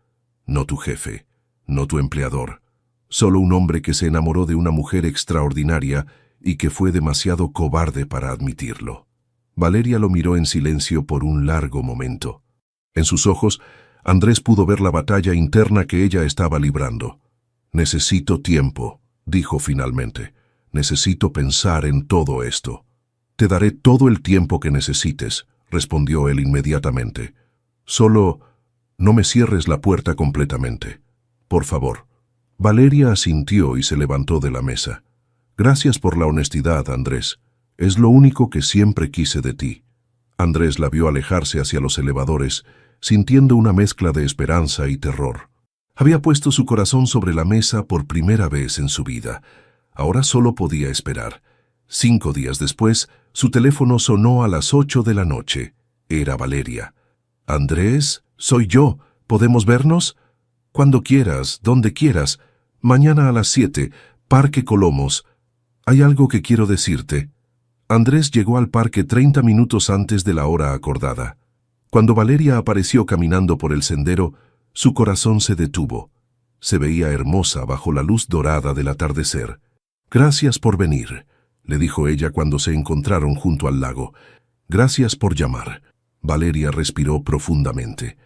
No tu jefe, no tu empleador. Solo un hombre que se enamoró de una mujer extraordinaria y que fue demasiado cobarde para admitirlo. Valeria lo miró en silencio por un largo momento. En sus ojos, Andrés pudo ver la batalla interna que ella estaba librando. Necesito tiempo, dijo finalmente. Necesito pensar en todo esto. Te daré todo el tiempo que necesites, respondió él inmediatamente. Solo no me cierres la puerta completamente. Por favor. Valeria asintió y se levantó de la mesa. Gracias por la honestidad, Andrés. Es lo único que siempre quise de ti. Andrés la vio alejarse hacia los elevadores, sintiendo una mezcla de esperanza y terror. Había puesto su corazón sobre la mesa por primera vez en su vida. Ahora solo podía esperar. 5 días después, su teléfono sonó a las 8 de la noche. Era Valeria. «Andrés, soy yo. ¿Podemos vernos?» «Cuando quieras, donde quieras. Mañana a las 7, Parque Colomos. Hay algo que quiero decirte». Andrés llegó al parque 30 minutos antes de la hora acordada. Cuando Valeria apareció caminando por el sendero, su corazón se detuvo. Se veía hermosa bajo la luz dorada del atardecer. «Gracias por venir», le dijo ella cuando se encontraron junto al lago. «Gracias por llamar». Valeria respiró profundamente.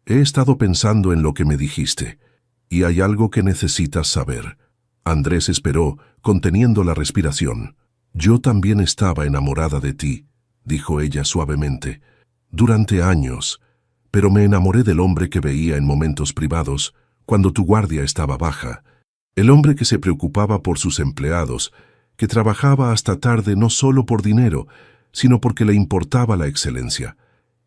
«He estado pensando en lo que me dijiste, y hay algo que necesitas saber». Andrés esperó, conteniendo la respiración. «Yo también estaba enamorada de ti», dijo ella suavemente. «Durante años, pero me enamoré del hombre que veía en momentos privados, cuando tu guardia estaba baja. El hombre que se preocupaba por sus empleados, que trabajaba hasta tarde no solo por dinero, sino porque le importaba la excelencia.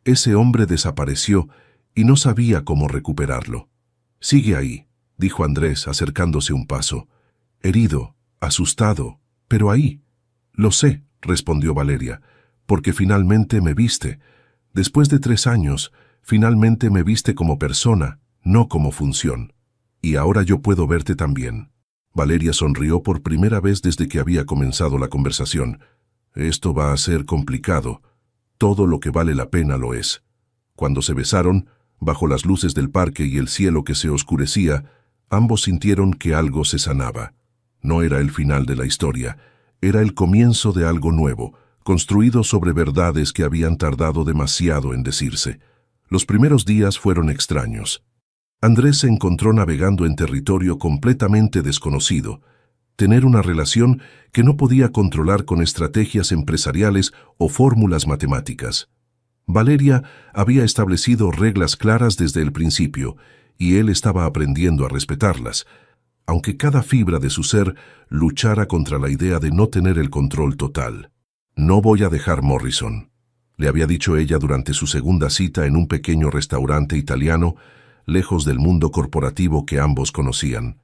Ese hombre desapareció y no sabía cómo recuperarlo». «Sigue ahí», dijo Andrés acercándose un paso. «Herido, asustado, pero ahí». «Lo sé», respondió Valeria, «porque finalmente me viste. Después de 3 años, finalmente me viste como persona, no como función. Y ahora yo puedo verte también». Valeria sonrió por primera vez desde que había comenzado la conversación. «Esto va a ser complicado. Todo lo que vale la pena lo es». Cuando se besaron, bajo las luces del parque y el cielo que se oscurecía, ambos sintieron que algo se sanaba. No era el final de la historia, era el comienzo de algo nuevo, construido sobre verdades que habían tardado demasiado en decirse. Los primeros días fueron extraños. Andrés se encontró navegando en territorio completamente desconocido, tener una relación que no podía controlar con estrategias empresariales o fórmulas matemáticas. Valeria había establecido reglas claras desde el principio, y él estaba aprendiendo a respetarlas, aunque cada fibra de su ser luchara contra la idea de no tener el control total. «No voy a dejar Morrison», le había dicho ella durante su segunda cita en un pequeño restaurante italiano, lejos del mundo corporativo que ambos conocían.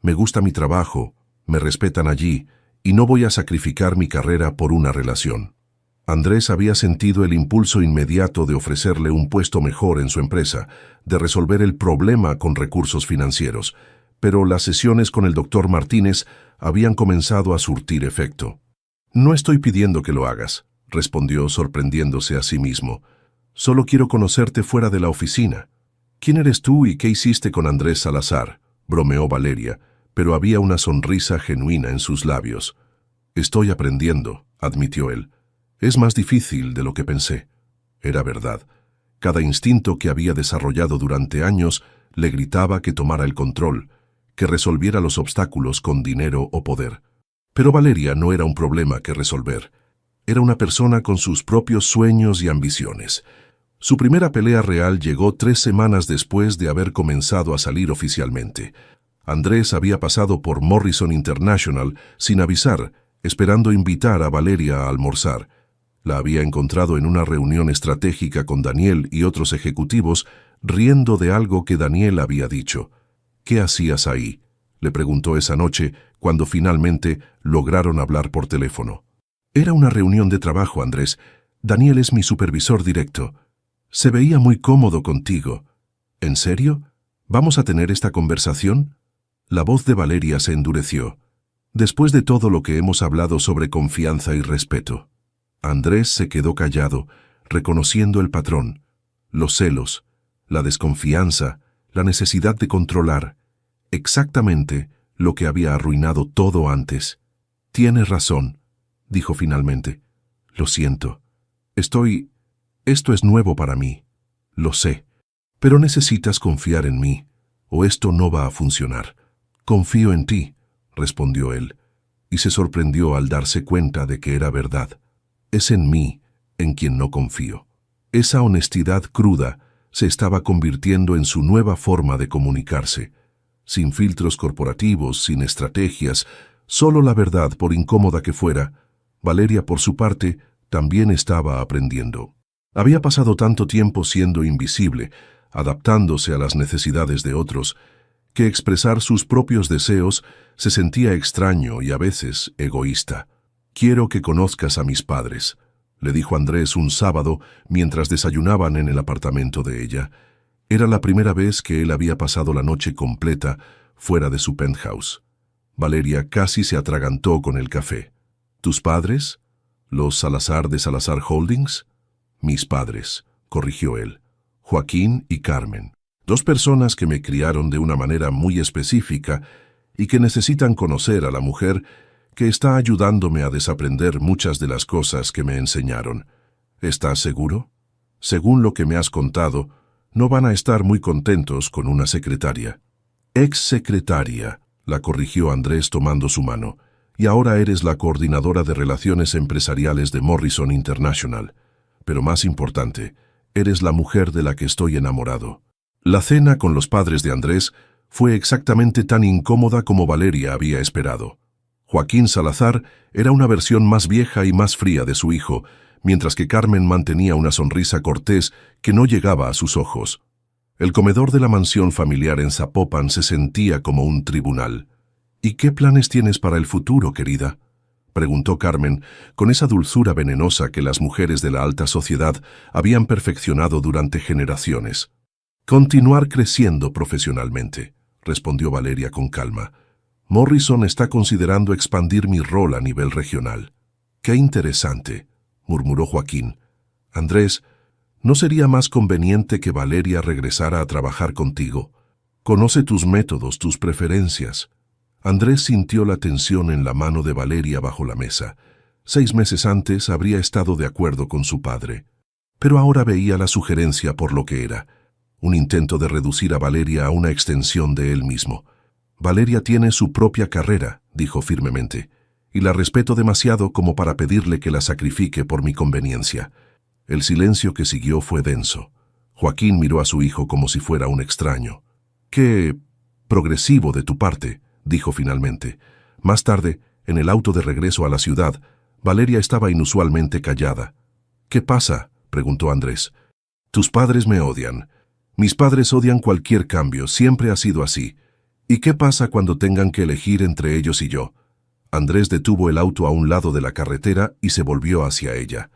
Me gusta mi trabajo, me respetan allí, y no voy a sacrificar mi carrera por una relación. Andrés había sentido el impulso inmediato de ofrecerle un puesto mejor en su empresa, de resolver el problema con recursos financieros, pero las sesiones con el doctor Martínez habían comenzado a surtir efecto. «No estoy pidiendo que lo hagas», respondió sorprendiéndose a sí mismo. «Solo quiero conocerte fuera de la oficina». «¿Quién eres tú y qué hiciste con Andrés Salazar?», bromeó Valeria, pero había una sonrisa genuina en sus labios. «Estoy aprendiendo», admitió él. «Es más difícil de lo que pensé». Era verdad. Cada instinto que había desarrollado durante años le gritaba que tomara el control, que resolviera los obstáculos con dinero o poder. Pero Valeria no era un problema que resolver. Era una persona con sus propios sueños y ambiciones. Su primera pelea real llegó 3 semanas después de haber comenzado a salir oficialmente. Andrés había pasado por Morrison International sin avisar, esperando invitar a Valeria a almorzar. La había encontrado en una reunión estratégica con Daniel y otros ejecutivos, riendo de algo que Daniel había dicho. «¿Qué hacías ahí?», le preguntó esa noche, cuando finalmente lograron hablar por teléfono. «Era una reunión de trabajo, Andrés. Daniel es mi supervisor directo. Se veía muy cómodo contigo». «¿En serio? ¿Vamos a tener esta conversación?». La voz de Valeria se endureció. «Después de todo lo que hemos hablado sobre confianza y respeto». Andrés se quedó callado, reconociendo el patrón, los celos, la desconfianza, la necesidad de controlar, exactamente lo que había arruinado todo antes. «Tienes razón», dijo finalmente. «Lo siento. Esto es nuevo para mí. Lo sé. Pero necesitas confiar en mí, o esto no va a funcionar». «Confío en ti», respondió él, y se sorprendió al darse cuenta de que era verdad. «Es en mí en quien no confío». Esa honestidad cruda se estaba convirtiendo en su nueva forma de comunicarse. Sin filtros corporativos, sin estrategias, solo la verdad, por incómoda que fuera. Valeria, por su parte, también estaba aprendiendo. Había pasado tanto tiempo siendo invisible, adaptándose a las necesidades de otros, que expresar sus propios deseos se sentía extraño y a veces egoísta. «Quiero que conozcas a mis padres», le dijo Andrés un sábado mientras desayunaban en el apartamento de ella. Era la primera vez que él había pasado la noche completa fuera de su penthouse. Valeria casi se atragantó con el café. «¿Tus padres? ¿Los Salazar de Salazar Holdings?» «Mis padres», corrigió él. «Joaquín y Carmen. 2 personas que me criaron de una manera muy específica y que necesitan conocer a la mujer que está ayudándome a desaprender muchas de las cosas que me enseñaron. ¿Estás seguro? Según lo que me has contado, no van a estar muy contentos con una secretaria». «Ex-secretaria», la corrigió Andrés tomando su mano, «y ahora eres la coordinadora de relaciones empresariales de Morrison International. Pero más importante, eres la mujer de la que estoy enamorado». La cena con los padres de Andrés fue exactamente tan incómoda como Valeria había esperado. Joaquín Salazar era una versión más vieja y más fría de su hijo, mientras que Carmen mantenía una sonrisa cortés que no llegaba a sus ojos. El comedor de la mansión familiar en Zapopan se sentía como un tribunal. «¿Y qué planes tienes para el futuro, querida?», preguntó Carmen, con esa dulzura venenosa que las mujeres de la alta sociedad habían perfeccionado durante generaciones. «Continuar creciendo profesionalmente», respondió Valeria con calma. «Morrison está considerando expandir mi rol a nivel regional». «Qué interesante», murmuró Joaquín. «Andrés, ¿no sería más conveniente que Valeria regresara a trabajar contigo? Conoce tus métodos, tus preferencias». Andrés sintió la tensión en la mano de Valeria bajo la mesa. 6 meses antes habría estado de acuerdo con su padre, pero ahora veía la sugerencia por lo que era. Un intento de reducir a Valeria a una extensión de él mismo. «Valeria tiene su propia carrera», dijo firmemente, «y la respeto demasiado como para pedirle que la sacrifique por mi conveniencia». El silencio que siguió fue denso. Joaquín miró a su hijo como si fuera un extraño. «Qué progresivo de tu parte», dijo finalmente. Más tarde, en el auto de regreso a la ciudad, Valeria estaba inusualmente callada. «¿Qué pasa?», preguntó Andrés. «Tus padres me odian. Mis padres odian cualquier cambio, siempre ha sido así. ¿Y qué pasa cuando tengan que elegir entre ellos y yo? Andrés detuvo el auto a un lado de la carretera y se volvió hacia ella.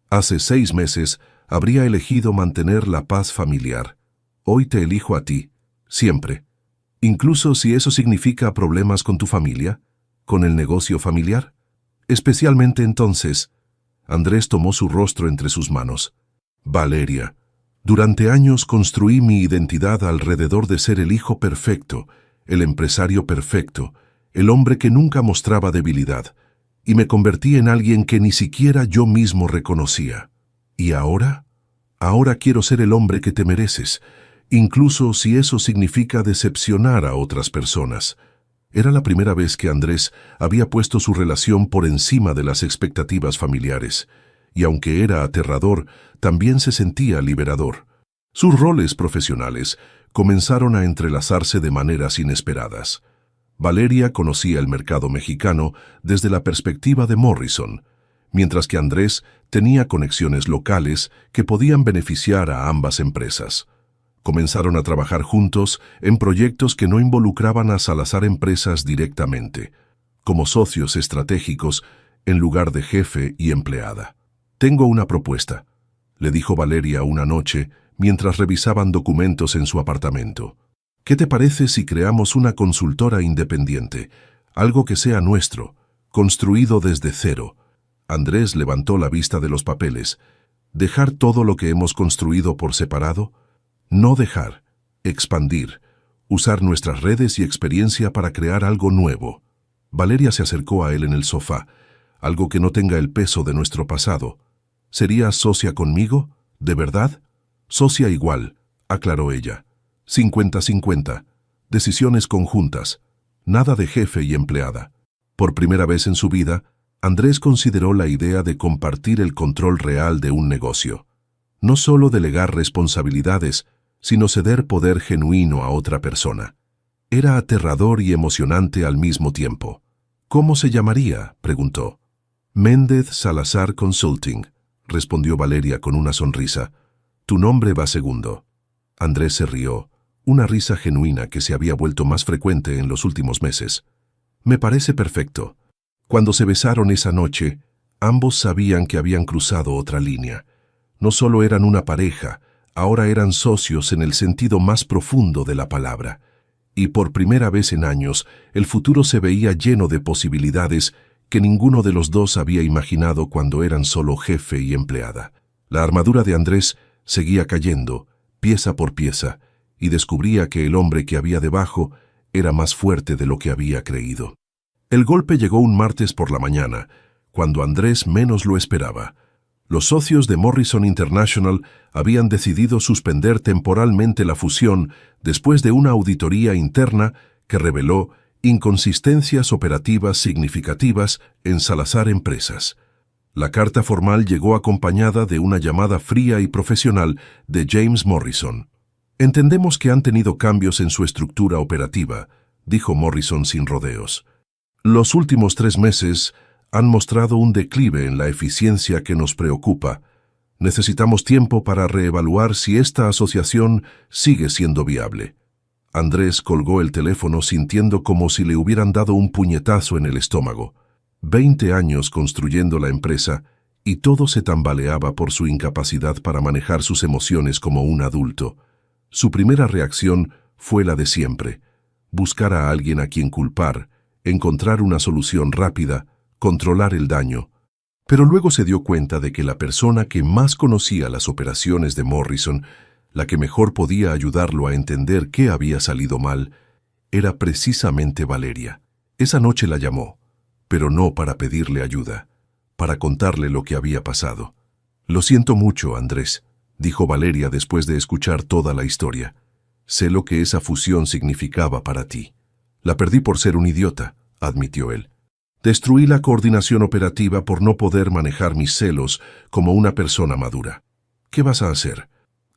Hace 6 meses habría elegido mantener la paz familiar. Hoy te elijo a ti, siempre. Incluso si eso significa problemas con tu familia, con el negocio familiar. Especialmente entonces. Andrés tomó su rostro entre sus manos. Valeria, durante años construí mi identidad alrededor de ser el hijo perfecto, el empresario perfecto, el hombre que nunca mostraba debilidad, y me convertí en alguien que ni siquiera yo mismo reconocía. ¿Y ahora? Ahora quiero ser el hombre que te mereces, incluso si eso significa decepcionar a otras personas. Era la primera vez que Andrés había puesto su relación por encima de las expectativas familiares, y aunque era aterrador, también se sentía liberador. Sus roles profesionales comenzaron a entrelazarse de maneras inesperadas. Valeria conocía el mercado mexicano desde la perspectiva de Morrison, mientras que Andrés tenía conexiones locales que podían beneficiar a ambas empresas. Comenzaron a trabajar juntos en proyectos que no involucraban a Salazar Empresas directamente, como socios estratégicos en lugar de jefe y empleada. «Tengo una propuesta», le dijo Valeria una noche mientras revisaban documentos en su apartamento. «¿Qué te parece si creamos una consultora independiente, algo que sea nuestro, construido desde cero?» Andrés levantó la vista de los papeles. «¿Dejar todo lo que hemos construido por separado? No dejar, expandir, usar nuestras redes y experiencia para crear algo nuevo». Valeria se acercó a él en el sofá. «Algo que no tenga el peso de nuestro pasado. ¿Serías socia conmigo? ¿De verdad?» «Socia igual», aclaró ella. 50-50. Decisiones conjuntas. Nada de jefe y empleada. Por primera vez en su vida, Andrés consideró la idea de compartir el control real de un negocio. No solo delegar responsabilidades, sino ceder poder genuino a otra persona. Era aterrador y emocionante al mismo tiempo. «¿Cómo se llamaría?», preguntó. «Méndez Salazar Consulting», respondió Valeria con una sonrisa. «Tu nombre va segundo». Andrés se rió, una risa genuina que se había vuelto más frecuente en los últimos meses. «Me parece perfecto». Cuando se besaron esa noche, ambos sabían que habían cruzado otra línea. No solo eran una pareja, ahora eran socios en el sentido más profundo de la palabra. Y por primera vez en años, el futuro se veía lleno de posibilidades que ninguno de los dos había imaginado cuando eran solo jefe y empleada. La armadura de Andrés seguía cayendo, pieza por pieza, y descubría que el hombre que había debajo era más fuerte de lo que había creído. El golpe llegó un martes por la mañana, cuando Andrés menos lo esperaba. Los socios de Morrison International habían decidido suspender temporalmente la fusión después de una auditoría interna que reveló inconsistencias operativas significativas en Salazar Empresas. La carta formal llegó acompañada de una llamada fría y profesional de James Morrison. «Entendemos que han tenido cambios en su estructura operativa», dijo Morrison sin rodeos. «Los últimos 3 meses han mostrado un declive en la eficiencia que nos preocupa. Necesitamos tiempo para reevaluar si esta asociación sigue siendo viable». Andrés colgó el teléfono sintiendo como si le hubieran dado un puñetazo en el estómago. 20 años construyendo la empresa y todo se tambaleaba por su incapacidad para manejar sus emociones como un adulto. Su primera reacción fue la de siempre: buscar a alguien a quien culpar, encontrar una solución rápida, controlar el daño. Pero luego se dio cuenta de que la persona que más conocía las operaciones de Morrison, la que mejor podía ayudarlo a entender qué había salido mal, era precisamente Valeria. Esa noche la llamó, pero no para pedirle ayuda, para contarle lo que había pasado. «Lo siento mucho, Andrés», dijo Valeria después de escuchar toda la historia. «Sé lo que esa fusión significaba para ti. La perdí por ser un idiota», admitió él. «Destruí la coordinación operativa por no poder manejar mis celos como una persona madura. ¿Qué vas a hacer?».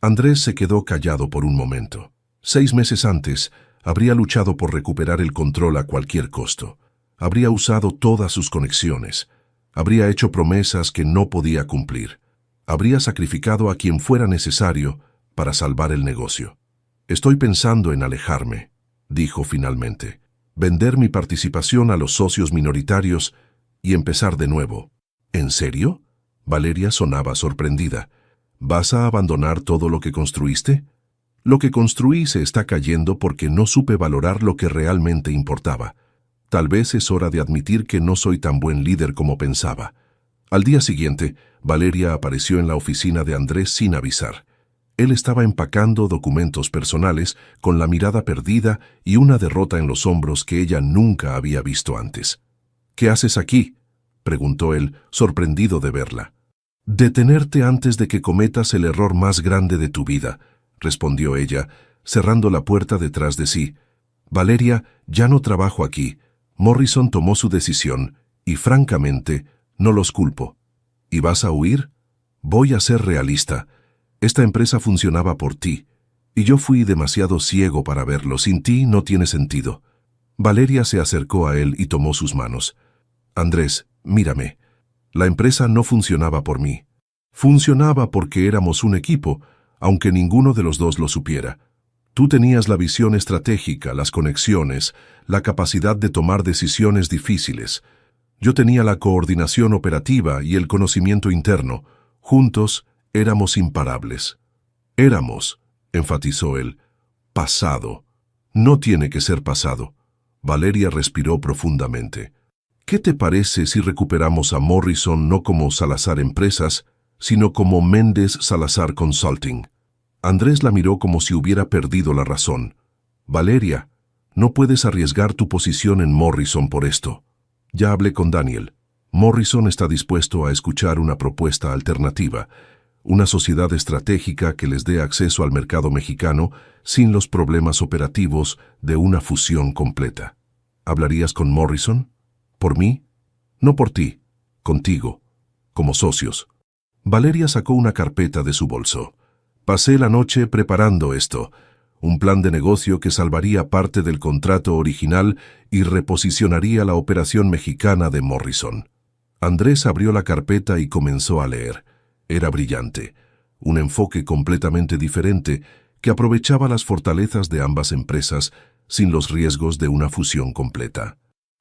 Andrés se quedó callado por un momento. 6 meses antes, habría luchado por recuperar el control a cualquier costo. Habría usado todas sus conexiones. Habría hecho promesas que no podía cumplir. Habría sacrificado a quien fuera necesario para salvar el negocio. Estoy pensando en alejarme, dijo finalmente, vender mi participación a los socios minoritarios y empezar de nuevo. ¿En serio? Valeria sonaba sorprendida. ¿Vas a abandonar todo lo que construiste? Lo que construí se está cayendo porque no supe valorar lo que realmente importaba. Tal vez es hora de admitir que no soy tan buen líder como pensaba. Al día siguiente, Valeria apareció en la oficina de Andrés sin avisar. Él estaba empacando documentos personales con la mirada perdida y una derrota en los hombros que ella nunca había visto antes. ¿Qué haces aquí?, preguntó él, sorprendido de verla. «Detenerte antes de que cometas el error más grande de tu vida», respondió ella, cerrando la puerta detrás de sí. «Valeria, ya no trabajo aquí. Morrison tomó su decisión y, francamente, no los culpo. ¿Y vas a huir? Voy a ser realista. Esta empresa funcionaba por ti, y yo fui demasiado ciego para verlo. Sin ti no tiene sentido». Valeria se acercó a él y tomó sus manos. «Andrés, mírame. La empresa no funcionaba por mí. Funcionaba porque éramos un equipo, aunque ninguno de los dos lo supiera. Tú tenías la visión estratégica, las conexiones, la capacidad de tomar decisiones difíciles. Yo tenía la coordinación operativa y el conocimiento interno. Juntos éramos imparables». «Éramos», enfatizó él. «Pasado. No tiene que ser pasado». Valeria respiró profundamente. «¿Qué te parece si recuperamos a Morrison no como Salazar Empresas, sino como Méndez Salazar Consulting?» Andrés la miró como si hubiera perdido la razón. «Valeria, no puedes arriesgar tu posición en Morrison por esto. Ya hablé con Daniel. Morrison está dispuesto a escuchar una propuesta alternativa, una sociedad estratégica que les dé acceso al mercado mexicano sin los problemas operativos de una fusión completa. ¿Hablarías con Morrison? ¿Por mí? No por ti, contigo, como socios». Valeria sacó una carpeta de su bolso. «Pasé la noche preparando esto, un plan de negocio que salvaría parte del contrato original y reposicionaría la operación mexicana de Morrison». Andrés abrió la carpeta y comenzó a leer. Era brillante, un enfoque completamente diferente que aprovechaba las fortalezas de ambas empresas sin los riesgos de una fusión completa.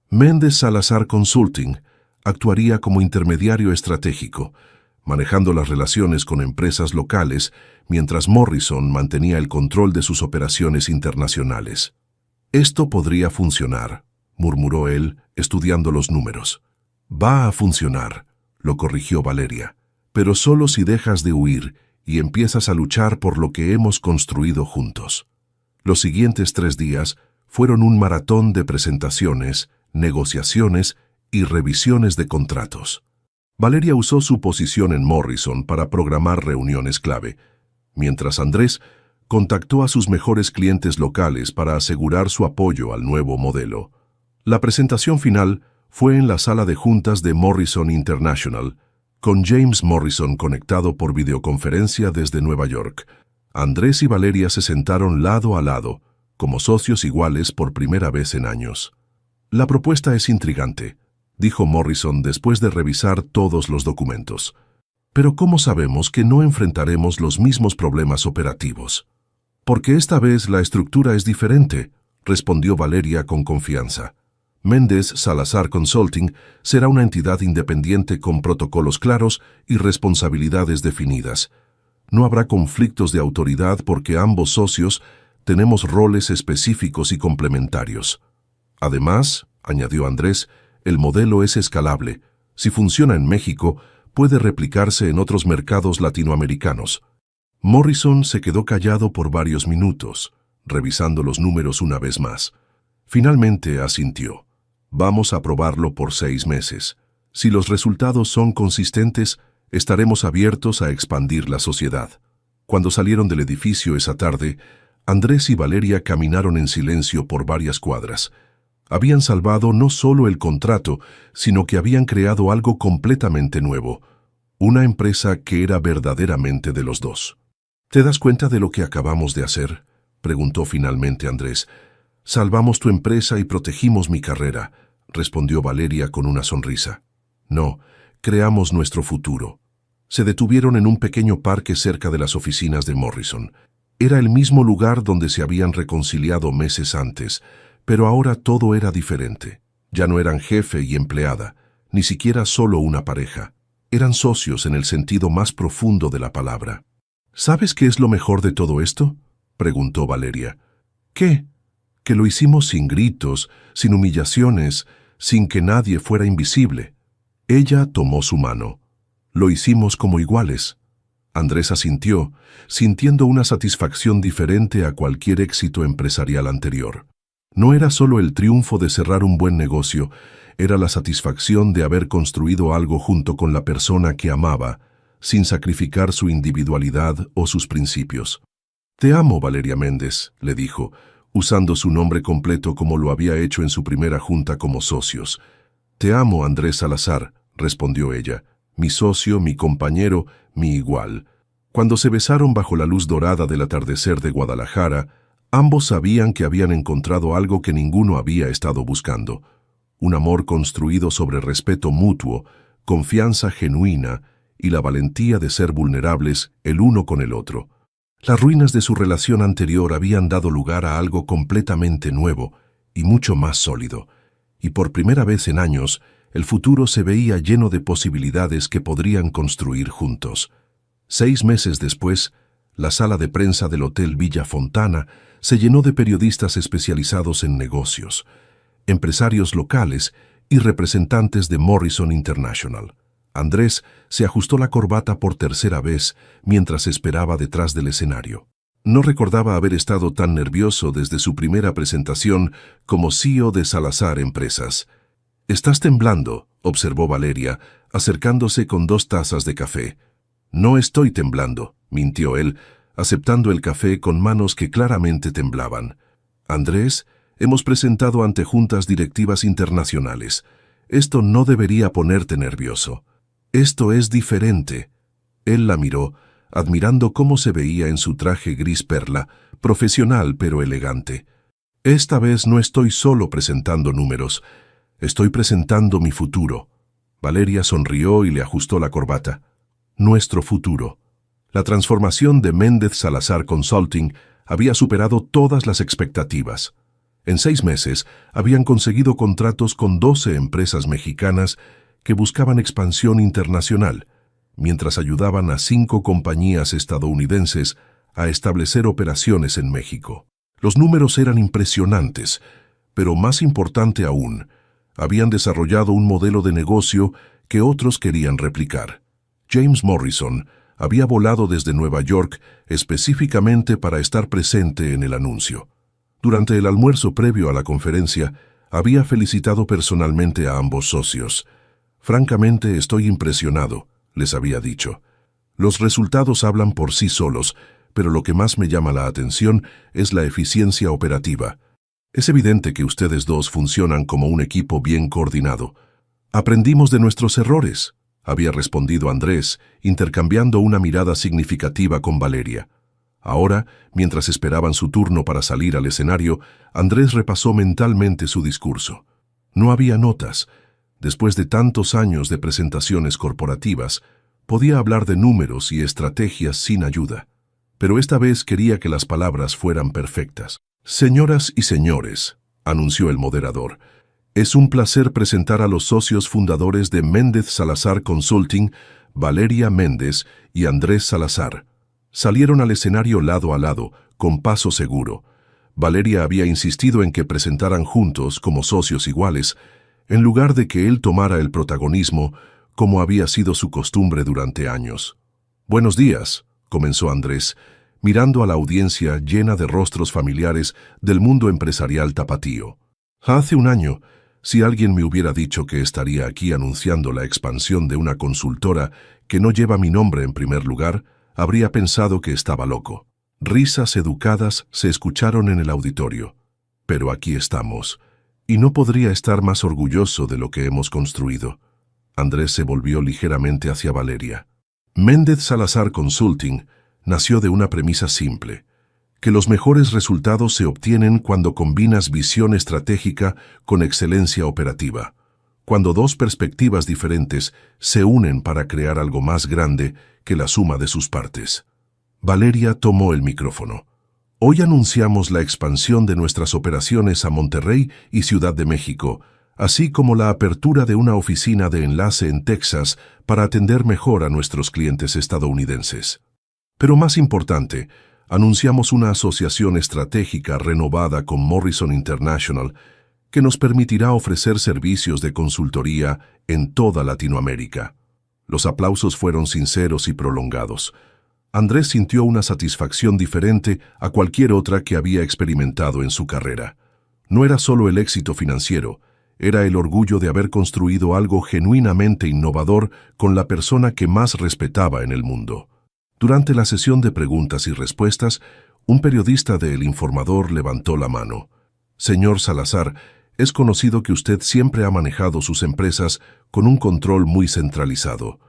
Méndez Salazar Consulting actuaría como intermediario estratégico, manejando las relaciones con empresas locales, mientras Morrison mantenía el control de sus operaciones internacionales. «Esto podría funcionar», murmuró él, estudiando los números. «Va a funcionar», lo corrigió Valeria, «pero solo si dejas de huir y empiezas a luchar por lo que hemos construido juntos». Los siguientes 3 días fueron un maratón de presentaciones, negociaciones y revisiones de contratos. Valeria usó su posición en Morrison para programar reuniones clave, mientras Andrés contactó a sus mejores clientes locales para asegurar su apoyo al nuevo modelo. La presentación final fue en la sala de juntas de Morrison International, con James Morrison conectado por videoconferencia desde Nueva York. Andrés y Valeria se sentaron lado a lado, como socios iguales por primera vez en años. «La propuesta es intrigante», dijo Morrison después de revisar todos los documentos. «Pero ¿cómo sabemos que no enfrentaremos los mismos problemas operativos?» «Porque esta vez la estructura es diferente», respondió Valeria con confianza. «Méndez Salazar Consulting será una entidad independiente con protocolos claros y responsabilidades definidas. No habrá conflictos de autoridad porque ambos socios tenemos roles específicos y complementarios. Además», añadió Andrés, «el modelo es escalable. Si funciona en México, puede replicarse en otros mercados latinoamericanos». Morrison se quedó callado por varios minutos, revisando los números una vez más. Finalmente asintió. «Vamos a probarlo por 6 meses. Si los resultados son consistentes, estaremos abiertos a expandir la sociedad». Cuando salieron del edificio esa tarde, Andrés y Valeria caminaron en silencio por varias cuadras. Habían salvado no solo el contrato, sino que habían creado algo completamente nuevo, una empresa que era verdaderamente de los dos. «¿Te das cuenta de lo que acabamos de hacer?», preguntó finalmente Andrés. «Salvamos tu empresa y protegimos mi carrera», respondió Valeria con una sonrisa. «No, creamos nuestro futuro». Se detuvieron en un pequeño parque cerca de las oficinas de Morrison. Era el mismo lugar donde se habían reconciliado meses antes, pero ahora todo era diferente. Ya no eran jefe y empleada, ni siquiera solo una pareja. Eran socios en el sentido más profundo de la palabra. ¿Sabes qué es lo mejor de todo esto?, preguntó Valeria. ¿Qué? Que lo hicimos sin gritos, sin humillaciones, sin que nadie fuera invisible. Ella tomó su mano. Lo hicimos como iguales. Andrés asintió, sintiendo una satisfacción diferente a cualquier éxito empresarial anterior. No era solo el triunfo de cerrar un buen negocio, era la satisfacción de haber construido algo junto con la persona que amaba, sin sacrificar su individualidad o sus principios. «Te amo, Valeria Méndez», le dijo, usando su nombre completo como lo había hecho en su primera junta como socios. «Te amo, Andrés Salazar», respondió ella, «mi socio, mi compañero, mi igual». Cuando se besaron bajo la luz dorada del atardecer de Guadalajara, ambos sabían que habían encontrado algo que ninguno había estado buscando. Un amor construido sobre respeto mutuo, confianza genuina y la valentía de ser vulnerables el uno con el otro. Las ruinas de su relación anterior habían dado lugar a algo completamente nuevo y mucho más sólido, y por primera vez en años, el futuro se veía lleno de posibilidades que podrían construir juntos. 6 meses después, la sala de prensa del Hotel Villa Fontana se llenó de periodistas especializados en negocios, empresarios locales y representantes de Morrison International. Andrés se ajustó la corbata por tercera vez mientras esperaba detrás del escenario. No recordaba haber estado tan nervioso desde su primera presentación como CEO de Salazar Empresas. «Estás temblando», observó Valeria, acercándose con 2 tazas de café. «No estoy temblando», mintió él, aceptando el café con manos que claramente temblaban. «Andrés, hemos presentado ante juntas directivas internacionales. Esto no debería ponerte nervioso. Esto es diferente». Él la miró, admirando cómo se veía en su traje gris perla, profesional pero elegante. «Esta vez no estoy solo presentando números, estoy presentando mi futuro». Valeria sonrió y le ajustó la corbata. «Nuestro futuro». La transformación de Méndez Salazar Consulting había superado todas las expectativas. En 6 meses habían conseguido contratos con 12 empresas mexicanas que buscaban expansión internacional, mientras ayudaban a 5 compañías estadounidenses a establecer operaciones en México. Los números eran impresionantes, pero más importante aún, habían desarrollado un modelo de negocio que otros querían replicar. James Morrison había volado desde Nueva York específicamente para estar presente en el anuncio. Durante el almuerzo previo a la conferencia, había felicitado personalmente a ambos socios. «Francamente, estoy impresionado», les había dicho. «Los resultados hablan por sí solos, pero lo que más me llama la atención es la eficiencia operativa. Es evidente que ustedes dos funcionan como un equipo bien coordinado. Aprendimos de nuestros errores», había respondido Andrés, intercambiando una mirada significativa con Valeria. Ahora, mientras esperaban su turno para salir al escenario, Andrés repasó mentalmente su discurso. No había notas. Después de tantos años de presentaciones corporativas, podía hablar de números y estrategias sin ayuda. Pero esta vez quería que las palabras fueran perfectas. «Señoras y señores», anunció el moderador, «es un placer presentar a los socios fundadores de Méndez Salazar Consulting, Valeria Méndez y Andrés Salazar». Salieron al escenario lado a lado, con paso seguro. Valeria había insistido en que presentaran juntos como socios iguales, en lugar de que él tomara el protagonismo, como había sido su costumbre durante años. «Buenos días», comenzó Andrés, mirando a la audiencia llena de rostros familiares del mundo empresarial tapatío. «Hace un año, si alguien me hubiera dicho que estaría aquí anunciando la expansión de una consultora que no lleva mi nombre en primer lugar, habría pensado que estaba loco». Risas educadas se escucharon en el auditorio. «Pero aquí estamos, y no podría estar más orgulloso de lo que hemos construido». Andrés se volvió ligeramente hacia Valeria. Méndez Salazar Consulting nació de una premisa simple, que los mejores resultados se obtienen cuando combinas visión estratégica con excelencia operativa. cuando dos perspectivas diferentes se unen para crear algo más grande que la suma de sus partes. Valeria tomó el micrófono. Hoy anunciamos la expansión de nuestras operaciones a Monterrey y Ciudad de México, así como la apertura de una oficina de enlace en Texas para atender mejor a nuestros clientes estadounidenses. Pero más importante, anunciamos una asociación estratégica renovada con Morrison International que nos permitirá ofrecer servicios de consultoría en toda Latinoamérica. Los aplausos fueron sinceros y prolongados. Andrés sintió una satisfacción diferente a cualquier otra que había experimentado en su carrera. No era solo el éxito financiero, era el orgullo de haber construido algo genuinamente innovador con la persona que más respetaba en el mundo. Durante la sesión de preguntas y respuestas, un periodista de El Informador levantó la mano. Señor Salazar, es conocido que usted siempre ha manejado sus empresas con un control muy centralizado.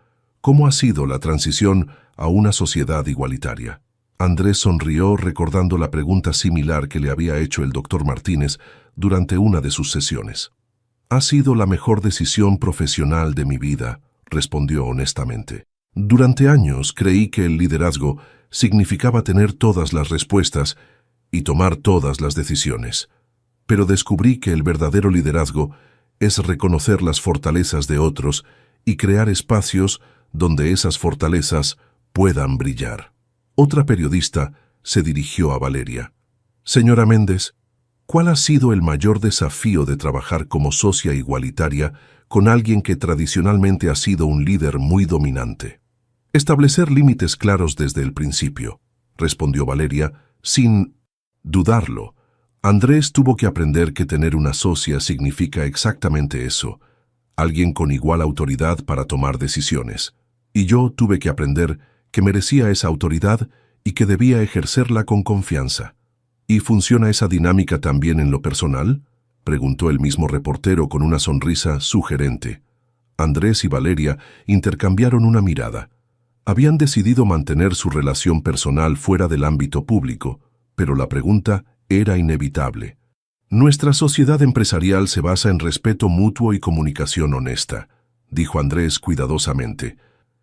¿Cómo ha sido la transición a una sociedad igualitaria? Andrés sonrió recordando la pregunta similar que le había hecho el doctor Martínez durante una de sus sesiones. Ha sido la mejor decisión profesional de mi vida, respondió honestamente. Durante años creí que el liderazgo significaba tener todas las respuestas y tomar todas las decisiones. Pero descubrí que el verdadero liderazgo es reconocer las fortalezas de otros y crear espacios donde esas fortalezas puedan brillar. Otra periodista se dirigió a Valeria. Señora Méndez, ¿cuál ha sido el mayor desafío de trabajar como socia igualitaria con alguien que tradicionalmente ha sido un líder muy dominante? Establecer límites claros desde el principio, respondió Valeria, sin dudarlo. Andrés tuvo que aprender que tener una socia significa exactamente eso, alguien con igual autoridad para tomar decisiones. Y yo tuve que aprender que merecía esa autoridad y que debía ejercerla con confianza. ¿Y funciona esa dinámica también en lo personal?, preguntó el mismo reportero con una sonrisa sugerente. Andrés y Valeria intercambiaron una mirada. Habían decidido mantener su relación personal fuera del ámbito público, pero la pregunta era inevitable. Nuestra sociedad empresarial se basa en respeto mutuo y comunicación honesta, dijo Andrés cuidadosamente.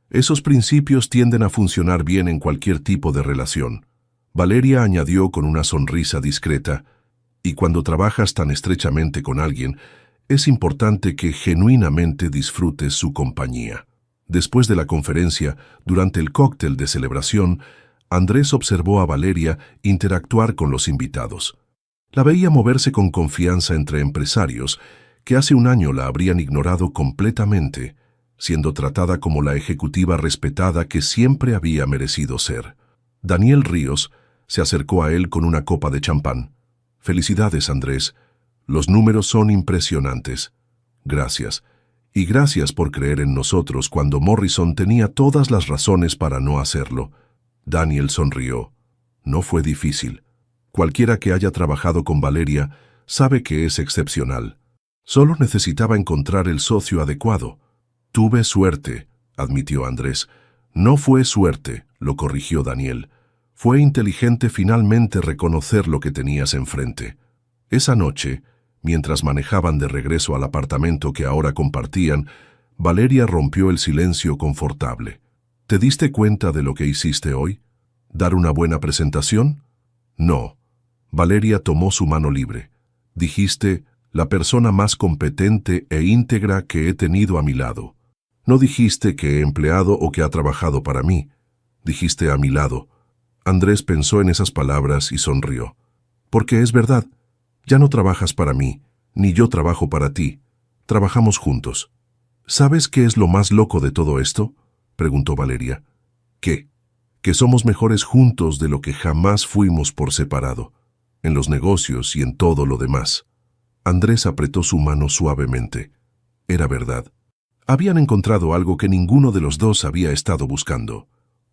Esos principios tienden a funcionar bien en cualquier tipo de relación. Valeria añadió con una sonrisa discreta, y cuando trabajas tan estrechamente con alguien, es importante que genuinamente disfrutes su compañía. Después de la conferencia, durante el cóctel de celebración, Andrés observó a Valeria interactuar con los invitados. La veía moverse con confianza entre empresarios que hace un año la habrían ignorado completamente, siendo tratada como la ejecutiva respetada que siempre había merecido ser. Daniel Ríos se acercó a él con una copa de champán. «Felicidades, Andrés. Los números son impresionantes. Gracias. Y gracias por creer en nosotros cuando Morrison tenía todas las razones para no hacerlo». Daniel sonrió. No fue difícil. Cualquiera que haya trabajado con Valeria sabe que es excepcional. Solo necesitaba encontrar el socio adecuado. Tuve suerte, admitió Andrés. No fue suerte, lo corrigió Daniel. Fue inteligente finalmente reconocer lo que tenías enfrente. Esa noche, mientras manejaban de regreso al apartamento que ahora compartían, Valeria rompió el silencio confortable. ¿Te diste cuenta de lo que hiciste hoy? ¿Dar una buena presentación? No. Valeria tomó su mano libre. Dijiste, la persona más competente e íntegra que he tenido a mi lado. No dijiste que he empleado o que ha trabajado para mí. Dijiste a mi lado. Andrés pensó en esas palabras y sonrió. Porque es verdad. Ya no trabajas para mí, ni yo trabajo para ti. Trabajamos juntos. ¿Sabes qué es lo más loco de todo esto?, preguntó Valeria. ¿Qué? Que somos mejores juntos de lo que jamás fuimos por separado, en los negocios y en todo lo demás. Andrés apretó su mano suavemente. Era verdad. Habían encontrado algo que ninguno de los dos había estado buscando.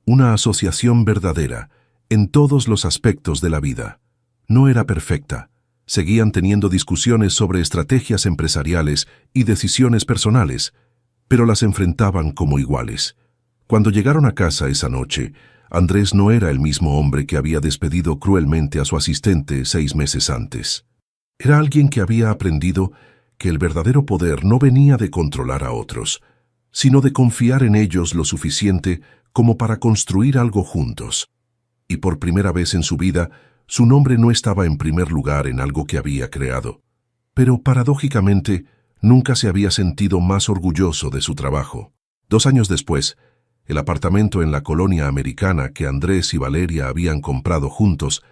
Una asociación verdadera, en todos los aspectos de la vida. No era perfecta. Seguían teniendo discusiones sobre estrategias empresariales y decisiones personales, pero las enfrentaban como iguales. Cuando llegaron a casa esa noche, Andrés no era el mismo hombre que había despedido cruelmente a su asistente 6 meses antes. Era alguien que había aprendido que el verdadero poder no venía de controlar a otros, sino de confiar en ellos lo suficiente como para construir algo juntos. Y por primera vez en su vida, su nombre no estaba en primer lugar en algo que había creado. Pero, paradójicamente, nunca se había sentido más orgulloso de su trabajo. 2 años después, el apartamento en la colonia americana que Andrés y Valeria habían comprado juntos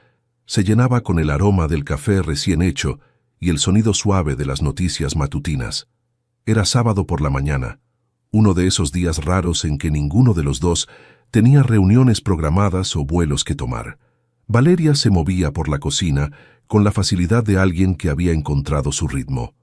se llenaba con el aroma del café recién hecho y el sonido suave de las noticias matutinas. Era sábado por la mañana, uno de esos días raros en que ninguno de los dos tenía reuniones programadas o vuelos que tomar. Valeria se movía por la cocina con la facilidad de alguien que había encontrado su ritmo.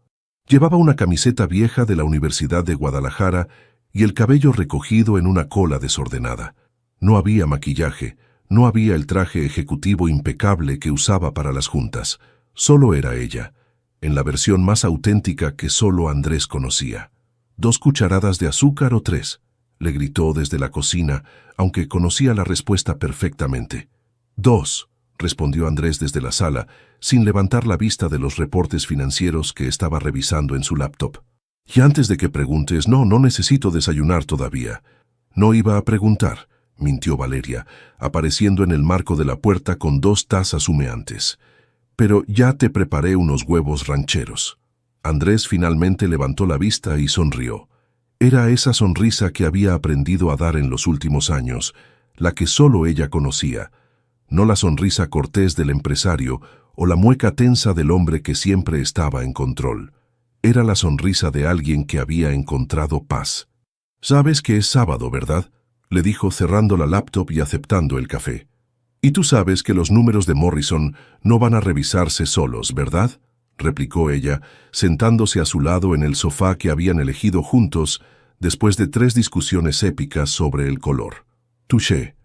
Llevaba una camiseta vieja de la Universidad de Guadalajara y el cabello recogido en una cola desordenada. No había maquillaje, no había el traje ejecutivo impecable que usaba para las juntas. Solo era ella, en la versión más auténtica que solo Andrés conocía. «¿2 cucharadas de azúcar o 3?» le gritó desde la cocina, aunque conocía la respuesta perfectamente. «2», respondió Andrés desde la sala, sin levantar la vista de los reportes financieros que estaba revisando en su laptop. «Y antes de que preguntes, no necesito desayunar todavía». «No iba a preguntar», mintió Valeria, apareciendo en el marco de la puerta con 2 tazas humeantes. «Pero ya te preparé unos huevos rancheros». Andrés finalmente levantó la vista y sonrió. Era esa sonrisa que había aprendido a dar en los últimos años, la que solo ella conocía, no la sonrisa cortés del empresario o la mueca tensa del hombre que siempre estaba en control. Era la sonrisa de alguien que había encontrado paz. «Sabes que es sábado, ¿verdad?», le dijo cerrando la laptop y aceptando el café. «Y tú sabes que los números de Morrison no van a revisarse solos, ¿verdad?», replicó ella, sentándose a su lado en el sofá que habían elegido juntos después de 3 discusiones épicas sobre el color. «Touché».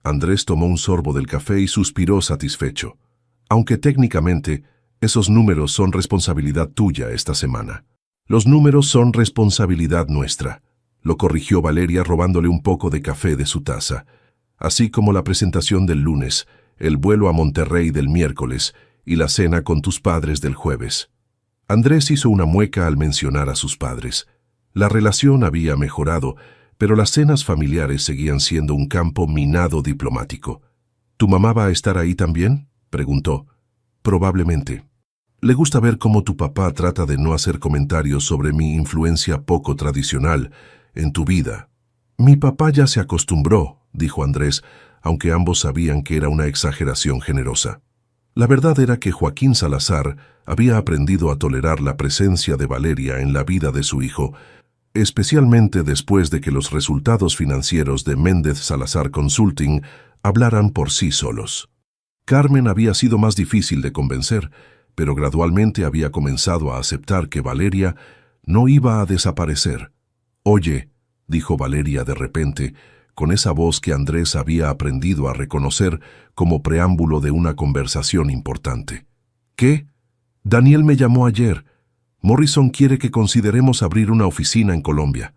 Andrés tomó un sorbo del café y suspiró satisfecho. «Aunque técnicamente, esos números son responsabilidad tuya esta semana». «Los números son responsabilidad nuestra», lo corrigió Valeria robándole un poco de café de su taza. «Así como la presentación del lunes, el vuelo a Monterrey del miércoles y la cena con tus padres del jueves». Andrés hizo una mueca al mencionar a sus padres. La relación había mejorado, pero las cenas familiares seguían siendo un campo minado diplomático. «¿Tu mamá va a estar ahí también?», preguntó. «Probablemente. Le gusta ver cómo tu papá trata de no hacer comentarios sobre mi influencia poco tradicional en tu vida». «Mi papá ya se acostumbró», dijo Andrés, aunque ambos sabían que era una exageración generosa. La verdad era que Joaquín Salazar había aprendido a tolerar la presencia de Valeria en la vida de su hijo, especialmente después de que los resultados financieros de Méndez Salazar Consulting hablaran por sí solos. Carmen había sido más difícil de convencer, pero gradualmente había comenzado a aceptar que Valeria no iba a desaparecer. «Oye», dijo Valeria de repente, con esa voz que Andrés había aprendido a reconocer como preámbulo de una conversación importante. «¿Qué? Daniel me llamó ayer. Morrison quiere que consideremos abrir una oficina en Colombia».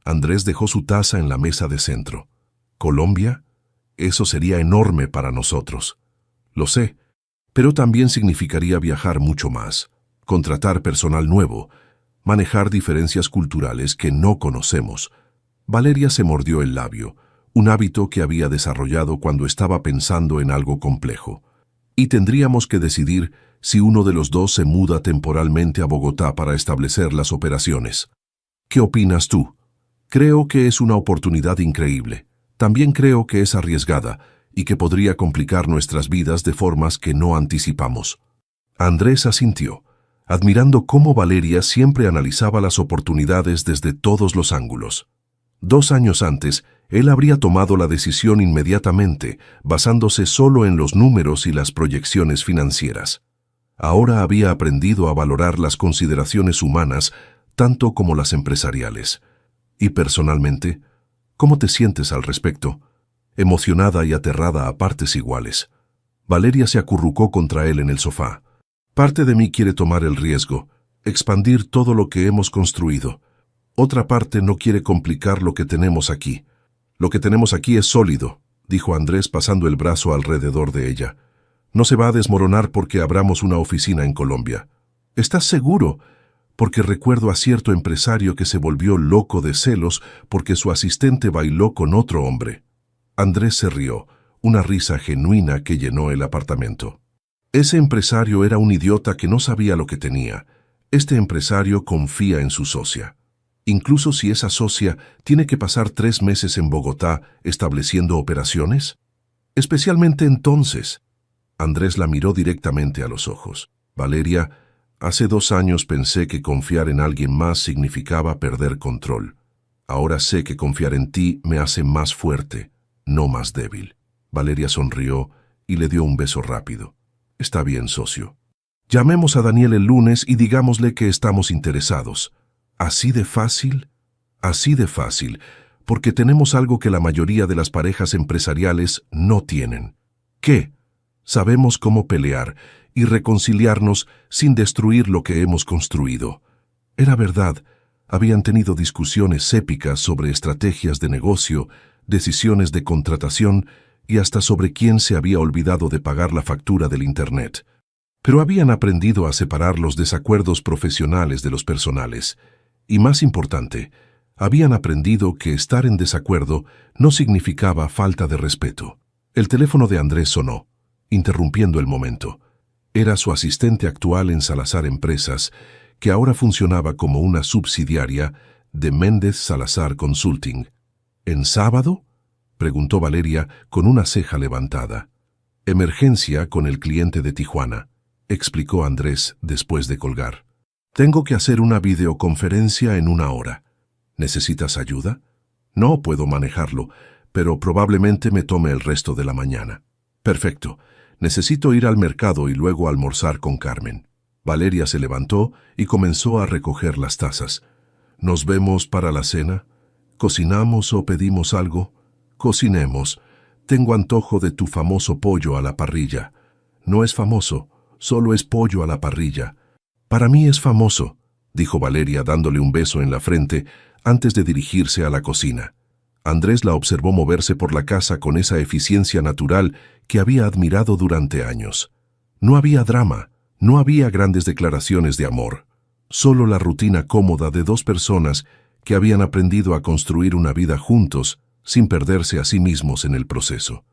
Andrés dejó su taza en la mesa de centro. «¿Colombia? Eso sería enorme para nosotros». «Lo sé, pero también significaría viajar mucho más, contratar personal nuevo, manejar diferencias culturales que no conocemos». Valeria se mordió el labio, un hábito que había desarrollado cuando estaba pensando en algo complejo. «Y tendríamos que decidir si uno de los dos se muda temporalmente a Bogotá para establecer las operaciones. ¿Qué opinas tú?» «Creo que es una oportunidad increíble. También creo que es arriesgada y que podría complicar nuestras vidas de formas que no anticipamos». Andrés asintió, admirando cómo Valeria siempre analizaba las oportunidades desde todos los ángulos. 2 años antes, él habría tomado la decisión inmediatamente, basándose solo en los números y las proyecciones financieras. Ahora había aprendido a valorar las consideraciones humanas tanto como las empresariales. «Y personalmente, ¿cómo te sientes al respecto?», emocionada y aterrada a partes iguales. Valeria se acurrucó contra él en el sofá. «Parte de mí quiere tomar el riesgo, expandir todo lo que hemos construido. Otra parte no quiere complicar lo que tenemos aquí. Lo que tenemos aquí es sólido», dijo Andrés pasando el brazo alrededor de ella. «No se va a desmoronar porque abramos una oficina en Colombia». «¿Estás seguro? porque recuerdo a cierto empresario que se volvió loco de celos porque su asistente bailó con otro hombre. Andrés se rió, una risa genuina que llenó el apartamento. Ese empresario era un idiota que no sabía lo que tenía. Este empresario confía en su socia. Incluso si esa socia tiene que pasar 3 meses en Bogotá estableciendo operaciones. Especialmente entonces. Andrés la miró directamente a los ojos. Valeria, hace 2 años pensé que confiar en alguien más significaba perder control. Ahora sé que confiar en ti me hace más fuerte, no más débil. Valeria sonrió y le dio un beso rápido. Está bien, socio. Llamemos a Daniel el lunes y digámosle que estamos interesados. ¿Así de fácil? Así de fácil, porque tenemos algo que la mayoría de las parejas empresariales no tienen. ¿Qué? Sabemos cómo pelear y reconciliarnos sin destruir lo que hemos construido. Era verdad, habían tenido discusiones épicas sobre estrategias de negocio, decisiones de contratación y hasta sobre quién se había olvidado de pagar la factura del Internet. Pero habían aprendido a separar los desacuerdos profesionales de los personales. Y más importante, habían aprendido que estar en desacuerdo no significaba falta de respeto. El teléfono de Andrés sonó, interrumpiendo el momento. Era su asistente actual en Salazar Empresas, que ahora funcionaba como una subsidiaria de Méndez Salazar Consulting. ¿En sábado?, preguntó Valeria con una ceja levantada. Emergencia con el cliente de Tijuana, explicó Andrés después de colgar. Tengo que hacer una videoconferencia en 1 hora. ¿Necesitas ayuda? No puedo manejarlo, pero probablemente me tome el resto de la mañana. Perfecto. Necesito ir al mercado y luego almorzar con Carmen. Valeria se levantó y comenzó a recoger las tazas. ¿Nos vemos para la cena? ¿Cocinamos o pedimos algo? Cocinemos. Tengo antojo de tu famoso pollo a la parrilla. No es famoso, solo es pollo a la parrilla. Para mí es famoso, dijo Valeria dándole un beso en la frente antes de dirigirse a la cocina. Andrés la observó moverse por la casa con esa eficiencia natural que había admirado durante años. No había drama, no había grandes declaraciones de amor, solo la rutina cómoda de 2 personas que habían aprendido a construir una vida juntos sin perderse a sí mismos en el proceso.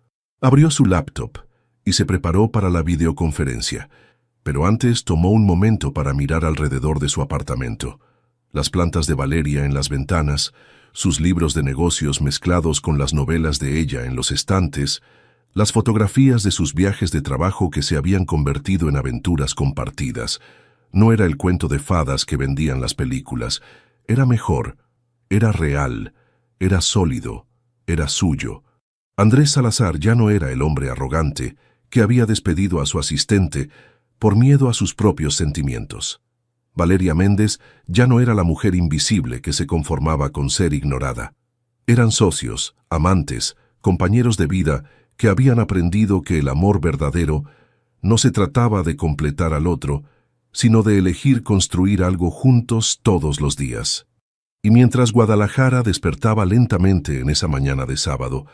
Abrió su laptop y se preparó para la videoconferencia, pero antes tomó un momento para mirar alrededor de su apartamento. Las plantas de Valeria en las ventanas, sus libros de negocios mezclados con las novelas de ella en los estantes, las fotografías de sus viajes de trabajo que se habían convertido en aventuras compartidas. No era el cuento de fadas que vendían las películas. Era mejor, era real, era sólido, era suyo. Andrés Salazar ya no era el hombre arrogante que había despedido a su asistente por miedo a sus propios sentimientos. Valeria Méndez ya no era la mujer invisible que se conformaba con ser ignorada. Eran socios, amantes, compañeros de vida que habían aprendido que el amor verdadero no se trataba de completar al otro, sino de elegir construir algo juntos todos los días. Y mientras Guadalajara despertaba lentamente en esa mañana de sábado,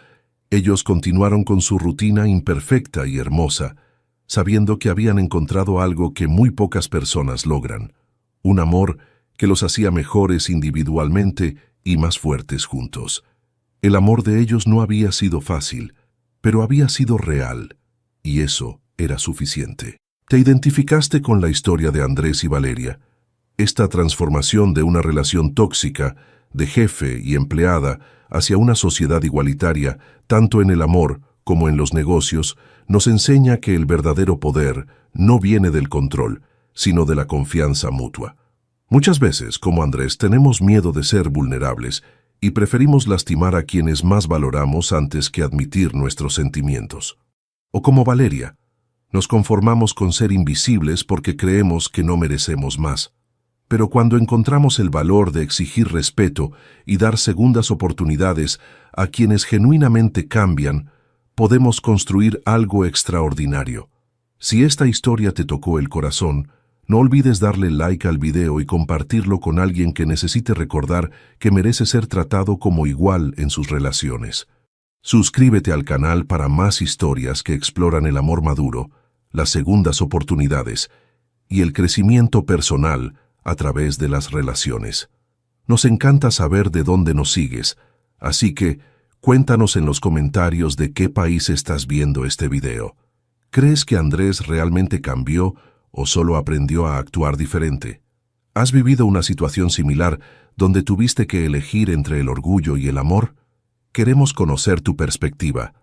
ellos continuaron con su rutina imperfecta y hermosa, sabiendo que habían encontrado algo que muy pocas personas logran, un amor que los hacía mejores individualmente y más fuertes juntos. El amor de ellos no había sido fácil, pero había sido real, y eso era suficiente. Te identificaste con la historia de Andrés y Valeria. Esta transformación de una relación tóxica, de jefe y empleada, hacia una sociedad igualitaria, tanto en el amor como en los negocios, nos enseña que el verdadero poder no viene del control, sino de la confianza mutua. Muchas veces, como Andrés, tenemos miedo de ser vulnerables y preferimos lastimar a quienes más valoramos antes que admitir nuestros sentimientos. O como Valeria, nos conformamos con ser invisibles porque creemos que no merecemos más. Pero cuando encontramos el valor de exigir respeto y dar segundas oportunidades a quienes genuinamente cambian, podemos construir algo extraordinario. Si esta historia te tocó el corazón, no olvides darle like al video y compartirlo con alguien que necesite recordar que merece ser tratado como igual en sus relaciones. Suscríbete al canal para más historias que exploran el amor maduro, las segundas oportunidades y el crecimiento personal a través de las relaciones. Nos encanta saber de dónde nos sigues, así que cuéntanos en los comentarios de qué país estás viendo este video. ¿Crees que Andrés realmente cambió o solo aprendió a actuar diferente? ¿Has vivido una situación similar donde tuviste que elegir entre el orgullo y el amor? Queremos conocer tu perspectiva.